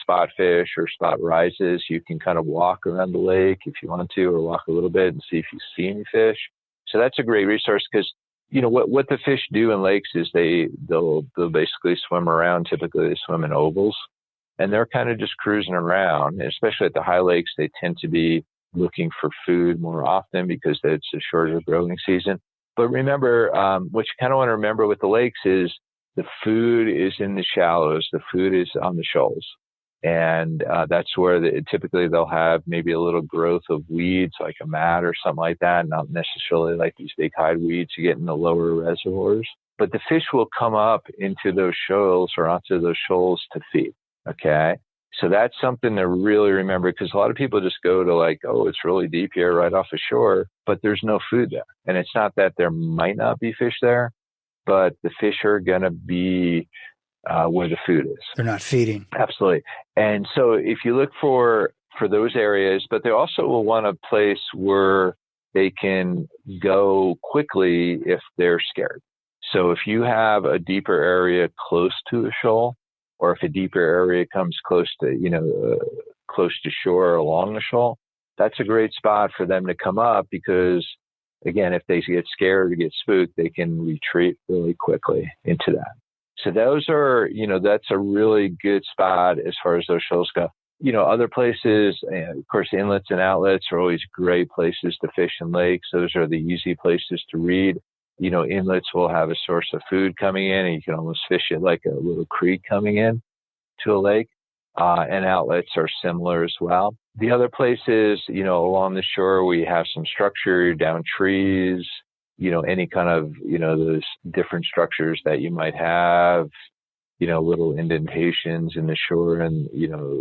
spot fish or spot rises, you can kind of walk around the lake if you want to, or walk a little bit and see if you see any fish. So that's a great resource because, what the fish do in lakes is they'll basically swim around. Typically they swim in ovals, and they're kind of just cruising around. And especially at the high lakes, they tend to be looking for food more often because it's a shorter growing season. But remember, what you kind of want to remember with the lakes is the food is in the shallows. The food is on the shoals. And that's where typically they'll have maybe a little growth of weeds, like a mat or something like that, not necessarily like these big hide weeds you get in the lower reservoirs. But the fish will come up into those shoals or onto those shoals to feed. Okay. So that's something to really remember, because a lot of people just go to like, oh, it's really deep here right off the shore, but there's no food there. And it's not that there might not be fish there, but the fish are going to be where the food is. They're not feeding. Absolutely. And so if you look for those areas, but they also will want a place where they can go quickly if they're scared. So if you have a deeper area close to a shoal, or if a deeper area comes close to, close to shore along the shoal, that's a great spot for them to come up, because again, if they get scared or get spooked, they can retreat really quickly into that. So those are, that's a really good spot as far as those shoals go. Other places, of course, inlets and outlets are always great places to fish in lakes. Those are the easy places to read. Inlets will have a source of food coming in, and you can almost fish it like a little creek coming in to a lake. And outlets are similar as well. The other places, along the shore, we have some structure down trees, any kind of, those different structures that you might have, little indentations in the shore and,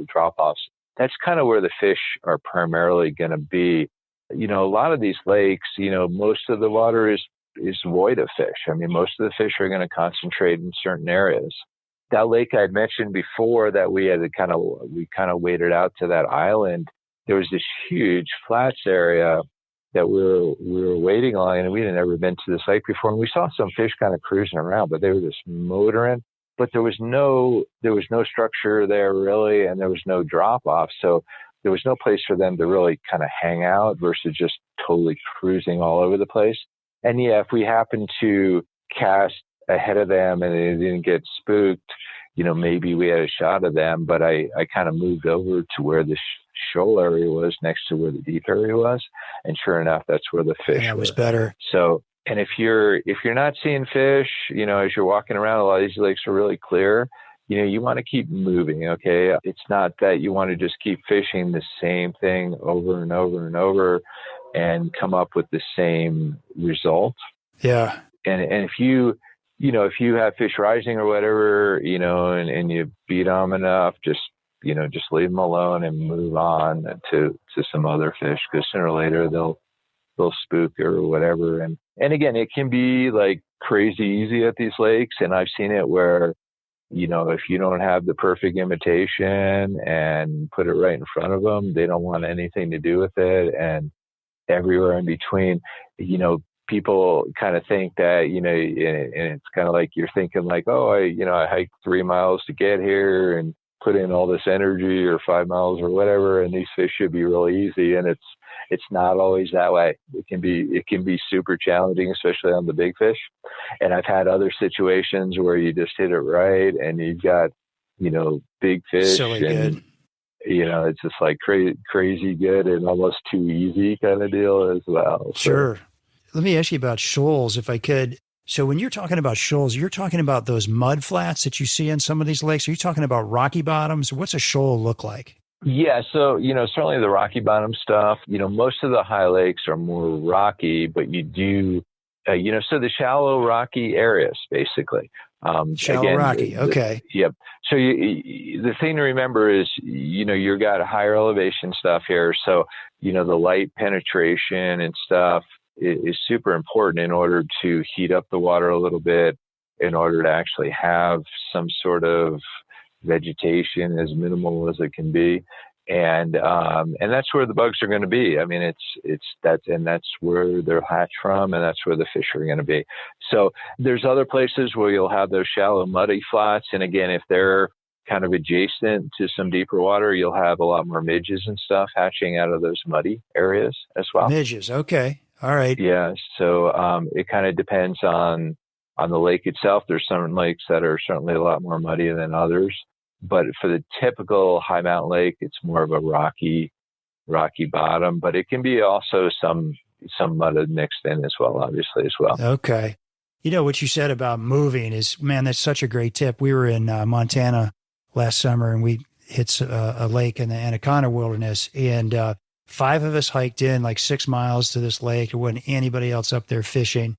drop-offs. That's kind of where the fish are primarily going to be. A lot of these lakes, most of the water is void of fish. I mean, most of the fish are going to concentrate in certain areas. That lake I had mentioned before that we kind of waded out to that island, there was this huge flats area that we were wading along, and we had never been to this lake before. And we saw some fish kind of cruising around, but they were just motoring. But there was no structure there really, and there was no drop off. So there was no place for them to really kind of hang out versus just totally cruising all over the place. And yeah, if we happened to cast ahead of them and they didn't get spooked, maybe we had a shot of them. But I kind of moved over to where the shoal area was, next to where the deep area was, and sure enough, that's where the fish was better. So, and if you're not seeing fish, as you're walking around, a lot of these lakes are really clear. You want to keep moving. Okay, it's not that you want to just keep fishing the same thing over and over and over and come up with the same result. Yeah. And if you have fish rising or whatever, and you beat them enough, just leave them alone and move on to some other fish, because sooner or later they'll spook or whatever. And again, it can be like crazy easy at these lakes. And I've seen it where, if you don't have the perfect imitation and put it right in front of them, they don't want anything to do with it. And everywhere in between, people kind of think that, and it's kind of like you're thinking like, oh, I hiked 3 miles to get here and put in all this energy, or 5 miles or whatever, and these fish should be really easy. And it's not always that way. It can be super challenging, especially on the big fish. And I've had other situations where you just hit it right and you've got, big fish, Silly and good. It's just like crazy good and almost too easy kind of deal as well. Sure. Let me ask you about shoals, if I could. So when you're talking about shoals, you're talking about those mud flats that you see in some of these lakes. Are you talking about rocky bottoms? What's a shoal look like? Yeah. So, certainly the rocky bottom stuff, most of the high lakes are more rocky, but you do, so the shallow rocky areas, basically. Shallow rocky. Okay. Yep. So the thing to remember is, you've got a higher elevation stuff here. So, the light penetration and stuff is super important in order to heat up the water a little bit, in order to actually have some sort of vegetation as minimal as it can be. And that's where the bugs are going to be. I mean, that's where they're hatched from, and that's where the fish are going to be. So there's other places where you'll have those shallow muddy flats. And again, if they're kind of adjacent to some deeper water, you'll have a lot more midges and stuff hatching out of those muddy areas as well. Midges. Okay. All right. Yeah. So it kind of depends on the lake itself. There's some lakes that are certainly a lot more muddy than others. But for the typical high mountain lake, it's more of a rocky bottom. But it can be also some mud mixed in as well, obviously, as well. Okay. What you said about moving is, man, that's such a great tip. We were in Montana last summer, and we hit a lake in the Anaconda Wilderness, and 5 of us hiked in like 6 miles to this lake. There wasn't anybody else up there fishing.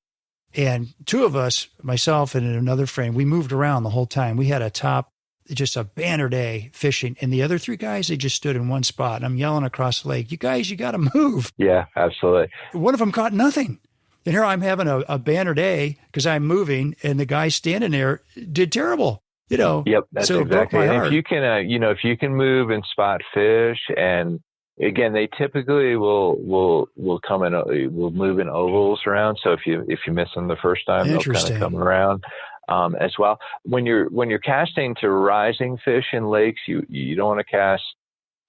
And 2 of us, myself and another friend, we moved around the whole time. We had a top just a banner day fishing. And the other three guys, they just stood in one spot. And I'm yelling across the lake, you guys, you got to move. Yeah, absolutely. One of them caught nothing. And here I'm having a banner day because I'm moving, and the guy standing there did terrible. Yep, that's so exactly. It broke my And heart. if you can, if you can move and spot fish, and again, they typically will come in, will move in ovals around. So if you miss them the first time, they'll kind of come around as well. When you're casting to rising fish in lakes, you don't want to cast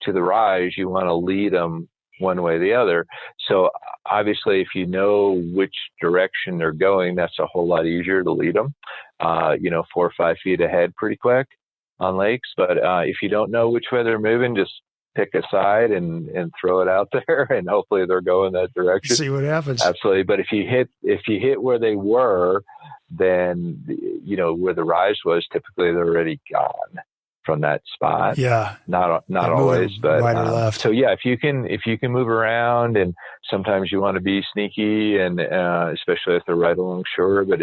to the rise. You want to lead them one way or the other. So obviously, if you know which direction they're going, that's a whole lot easier to lead them, 4 or 5 feet ahead pretty quick on lakes. But if you don't know which way they're moving, just pick a side and throw it out there, and hopefully they're going that direction. See what happens. Absolutely. But if you hit where they were, then, where the rise was, typically they're already gone from that spot. Yeah. Not always, but right or left. So yeah, if you can move around, and sometimes you want to be sneaky, and especially if they're right along shore. But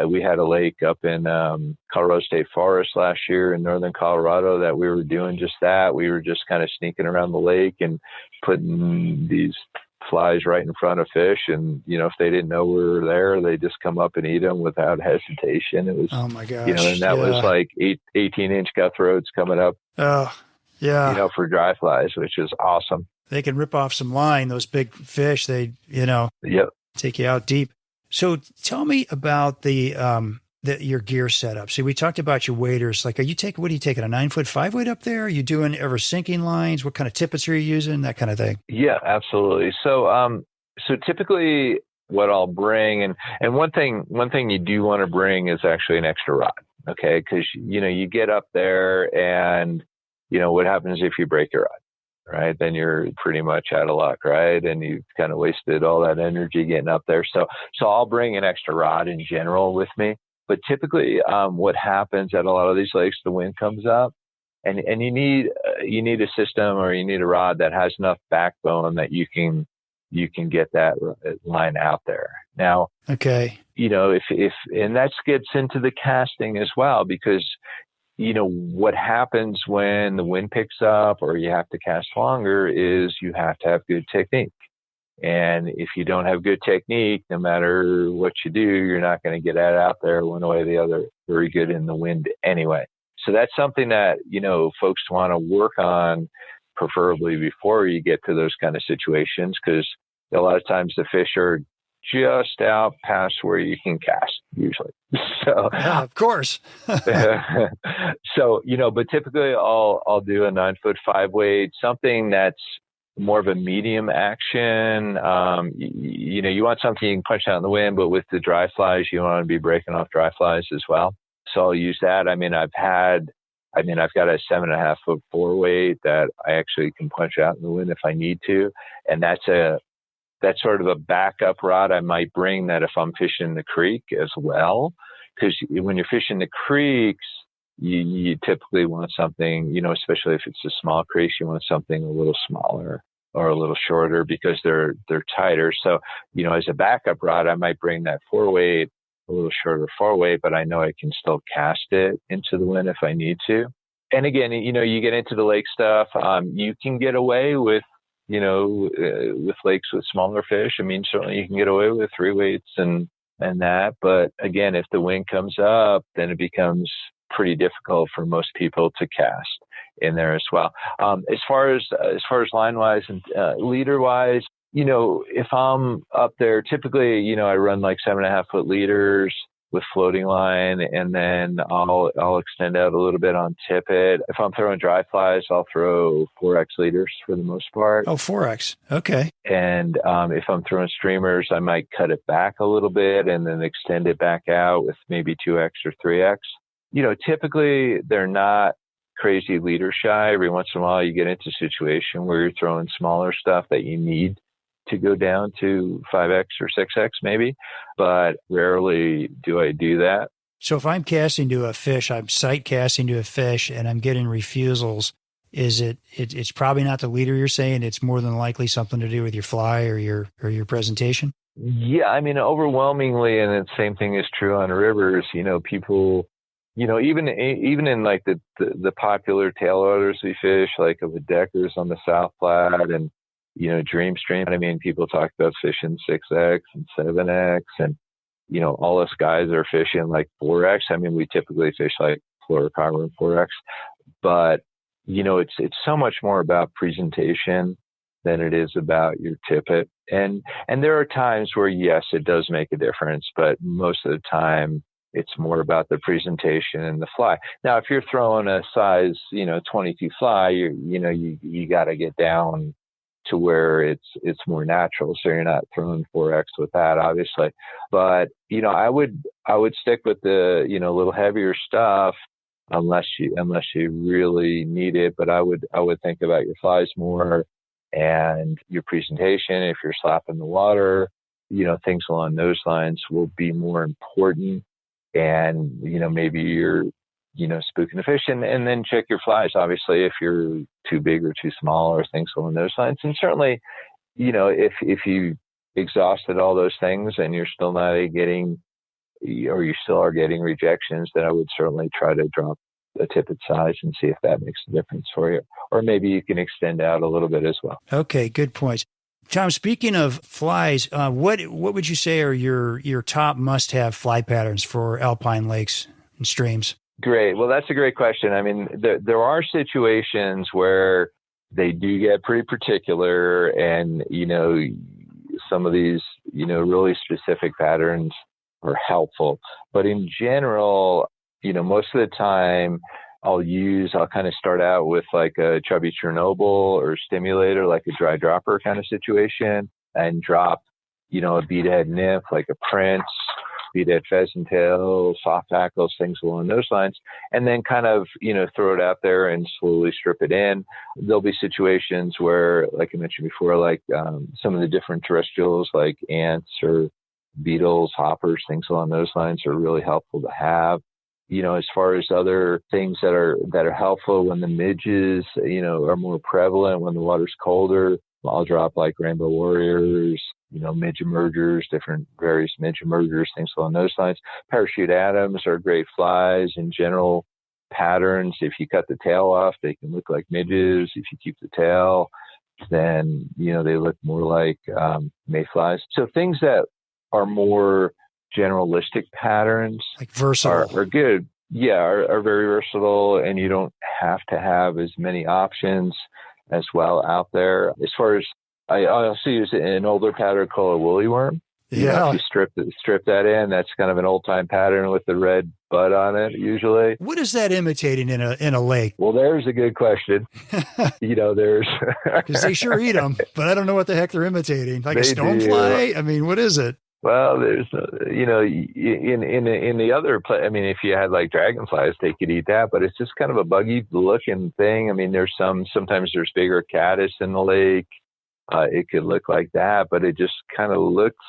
we had a lake up in Colorado State Forest last year in northern Colorado that we were doing just that. We were just kind of sneaking around the lake and putting these flies right in front of fish, and if they didn't know we were there, they just come up and eat them without hesitation. It was, oh my gosh, and that was like 18-inch cutthroats coming up. Oh yeah, for dry flies, which is awesome. They can rip off some line. Those big fish, they Yep. take you out deep. So tell me about your gear setup. See, we talked about your waders. Like, what are you taking? A 9-foot 5-weight up there? Are you doing ever sinking lines? What kind of tippets are you using? That kind of thing. Yeah, absolutely. So, typically what I'll bring, and one thing you do want to bring is actually an extra rod. Okay. Cause you get up there, and what happens if you break your rod, right? Then you're pretty much out of luck, right? And you've kind of wasted all that energy getting up there. So I'll bring an extra rod in general with me. But typically, what happens at a lot of these lakes, the wind comes up, and you need a system, or you need a rod that has enough backbone that you can get that line out there. Now, okay, if and that gets into the casting as well, because what happens when the wind picks up or you have to cast longer is you have to have good technique. And if you don't have good technique, no matter what you do, you're not going to get it out there one way or the other very good in the wind anyway. So that's something that, folks want to work on, preferably before you get to those kind of situations, because a lot of times the fish are just out past where you can cast usually. So, yeah, of course. So, but typically I'll do a 9-foot 5-weight, something that's more of a medium action. You want something you can punch out in the wind, but with the dry flies, you want to be breaking off dry flies as well. So I'll use that. I've got a 7.5-foot 4-weight that I actually can punch out in the wind if I need to. And that's sort of a backup rod I might bring that if I'm fishing the creek as well. Because when you're fishing the creeks, you typically want something, especially if it's a small creek, you want something a little smaller or a little shorter because they're tighter. So, as a backup rod, I might bring that 4-weight, a little shorter 4-weight, but I know I can still cast it into the wind if I need to. And again, you get into the lake stuff. You can get away with, with lakes with smaller fish. Certainly you can get away with 3 weights and that. But again, if the wind comes up, then it becomes pretty difficult for most people to cast in there as well. As far as line wise and leader wise, if I'm up there, typically, I run like 7.5-foot leaders with floating line, and then I'll extend out a little bit on tippet. If I'm throwing dry flies, I'll throw 4X leaders for the most part. Oh, 4X. Okay. And if I'm throwing streamers, I might cut it back a little bit and then extend it back out with maybe 2X or 3X. Typically they're not crazy leader shy. Every once in a while you get into a situation where you're throwing smaller stuff that you need to go down to 5X or 6X maybe, but rarely do I do that. So if I'm casting to a fish, I'm sight casting to a fish and I'm getting refusals, it's probably not the leader you're saying, it's more than likely something to do with your fly or your presentation? Yeah, overwhelmingly, and the same thing is true on rivers, people even in like the popular tail waters we fish, like of the Deckers on the South Platte and, Dream Stream. I mean, people talk about fishing 6X and 7X and, all us guys are fishing like 4X. I mean, we typically fish like fluorocarbon 4X, but, it's so much more about presentation than it is about your tippet. And there are times where, yes, it does make a difference, but most of the time it's more about the presentation and the fly. Now, if you're throwing a size, 22 fly, you got to get down to where it's more natural. So you're not throwing 4X with that, obviously. But, I would stick with the, little heavier stuff unless you really need it. But I would think about your flies more and your presentation. If you're slapping the water, things along those lines will be more important. And, maybe you're, spooking the fish and then check your flies, obviously, if you're too big or too small or things along those lines. And certainly, if you exhausted all those things and you're still not getting, or you still are getting rejections, then I would certainly try to drop a tippet size and see if that makes a difference for you. Or maybe you can extend out a little bit as well. Okay, good points. Tom, speaking of flies, what would you say are your top must-have fly patterns for alpine lakes and streams? Great. Well, that's a great question. I mean, there are situations where they do get pretty particular and, some of these, really specific patterns are helpful. But in general, most of the time I'll kind of start out with like a chubby Chernobyl or stimulator, like a dry dropper kind of situation, and drop, a beadhead nymph, like a Prince, beadhead pheasant tail, soft tackles, things along those lines, and then kind of, throw it out there and slowly strip it in. There'll be situations where, like I mentioned before, like some of the different terrestrials like ants or beetles, hoppers, things along those lines are really helpful to have. As far as other things that are helpful when the midges, are more prevalent, when the water's colder, I'll drop like rainbow warriors, midge emergers, different various midge emergers, things along those lines. Parachute Adams are great flies in general patterns. If you cut the tail off, they can look like midges. If you keep the tail, then, they look more like mayflies. So things that are more generalistic patterns, like versatile, are good. Yeah, are very versatile, and you don't have to have as many options as well out there. As far as I also use an older pattern called a woolly worm. Yeah. If you strip that in, that's kind of an old time pattern with the red bud on it usually. What is that imitating in a lake? Well, there's a good question. There's because they sure eat them, but I don't know what the heck they're imitating. Like a stonefly? I mean, what is it? Well, there's, in the other, I mean, if you had like dragonflies, they could eat that, but it's just kind of a buggy looking thing. I mean, sometimes there's bigger caddis in the lake. It could look like that, but it just kind of looks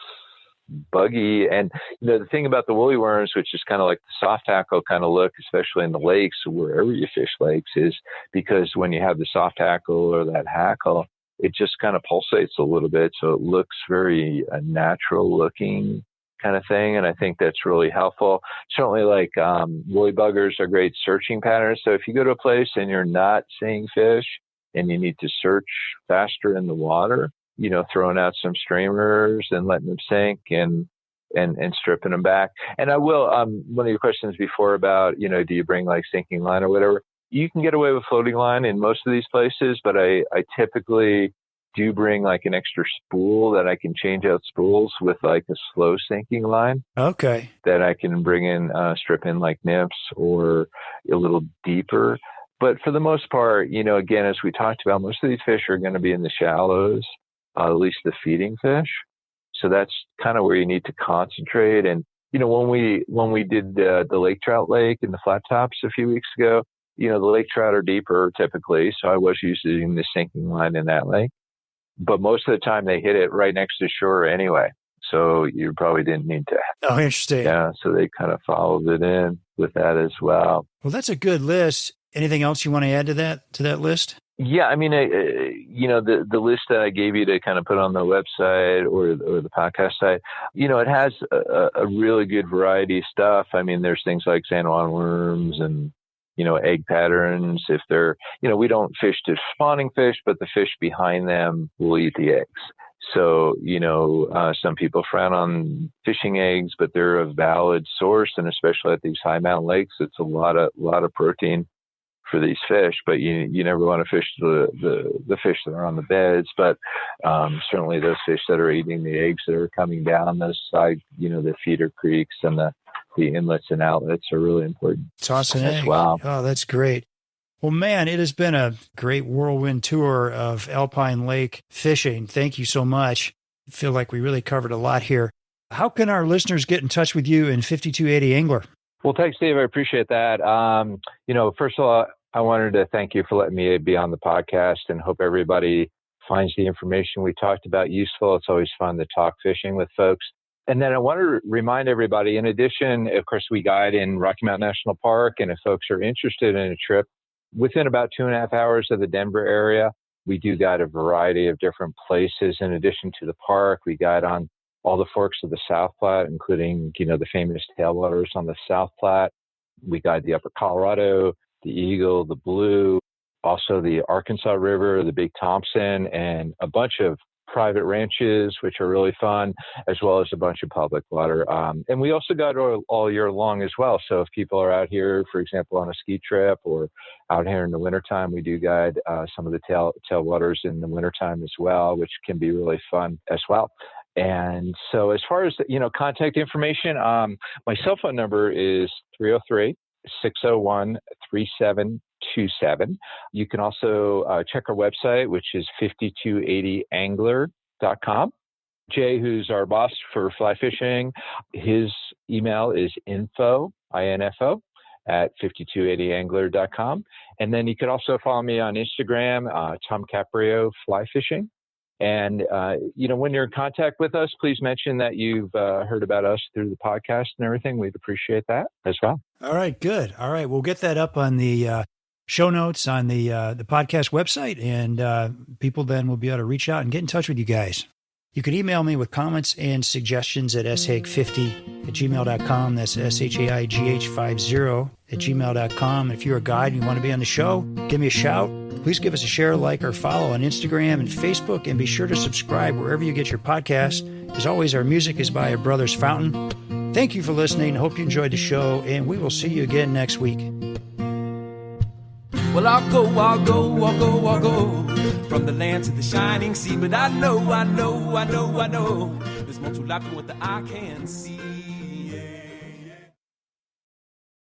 buggy. And, the thing about the woolly worms, which is kind of like the soft tackle kind of look, especially in the lakes, wherever you fish lakes, is because when you have the soft tackle or that hackle, it just kind of pulsates a little bit. So it looks very natural looking kind of thing. And I think that's really helpful. Certainly like woolly buggers are great searching patterns. So if you go to a place and you're not seeing fish and you need to search faster in the water, throwing out some streamers and letting them sink and stripping them back. And I will, one of your questions before about, do you bring like sinking line or whatever? You can get away with floating line in most of these places, but I typically do bring like an extra spool that I can change out spools with like a slow sinking line. Okay. That I can bring in, strip in like nymphs or a little deeper. But for the most part, again, as we talked about, most of these fish are going to be in the shallows, at least the feeding fish. So that's kind of where you need to concentrate. And, when we did the lake trout lake in the flat tops a few weeks ago, the lake trout are deeper typically. So I was using the sinking line in that lake, but most of the time they hit it right next to shore anyway. So you probably didn't need to. Oh, interesting. Yeah. So they kind of followed it in with that as well. Well, that's a good list. Anything else you want to add to that list? Yeah, I mean, the list that I gave you to kind of put on the website or the podcast site, it has a really good variety of stuff. I mean, there's things like San Juan worms and, egg patterns. If they're, we don't fish to spawning fish, but the fish behind them will eat the eggs. So, some people frown on fishing eggs, but they're a valid source. And especially at these high mountain lakes, it's a lot of protein for these fish, but you never want to fish the fish that are on the beds, but certainly those fish that are eating the eggs that are coming down those side, the feeder creeks and the inlets and outlets are really important. Tossing eggs. Wow. Oh, that's great. Well, man, it has been a great whirlwind tour of Alpine Lake fishing. Thank you so much. I feel like we really covered a lot here. How can our listeners get in touch with you in 5280 Angler? Well, thanks, Dave. I appreciate that. First of all, I wanted to thank you for letting me be on the podcast and hope everybody finds the information we talked about useful. It's always fun to talk fishing with folks. And then I want to remind everybody, in addition, of course, we guide in Rocky Mountain National Park. And if folks are interested in a trip within about 2.5 hours of the Denver area, we do guide a variety of different places. In addition to the park, we guide on all the forks of the South Platte, including, the famous tailwaters on the South Platte. We guide the Upper Colorado, the Eagle, the Blue, also the Arkansas River, the Big Thompson, and a bunch of private ranches, which are really fun, as well as a bunch of public water. And we also guide all year long as well. So if people are out here, for example, on a ski trip or out here in the wintertime, we do guide some of the tailwaters in the wintertime as well, which can be really fun as well. And so as far as, contact information, my cell phone number is 303-601-3727. You can also check our website, which is 5280angler.com. Jay, who's our boss for fly fishing, his email is info, I-N-F-O, at 5280angler.com. And then you could also follow me on Instagram, Tom Caprio Fly Fishing. And, when you're in contact with us, please mention that you've heard about us through the podcast and everything. We'd appreciate that as well. All right, good. All right, we'll get that up on the show notes on the podcast website, and people then will be able to reach out and get in touch with you guys. You can email me with comments and suggestions at shaig50@gmail.com. That's shaigh50@gmail.com. If you're a guide and you want to be on the show, give me a shout. Please give us a share, like, or follow on Instagram and Facebook, and be sure to subscribe wherever you get your podcasts. As always, our music is by our Brothers Fountain. Thank you for listening. Hope you enjoyed the show, and we will see you again next week. Well, I'll go from the land to the shining sea. But I know there's more to life than what the eye can see.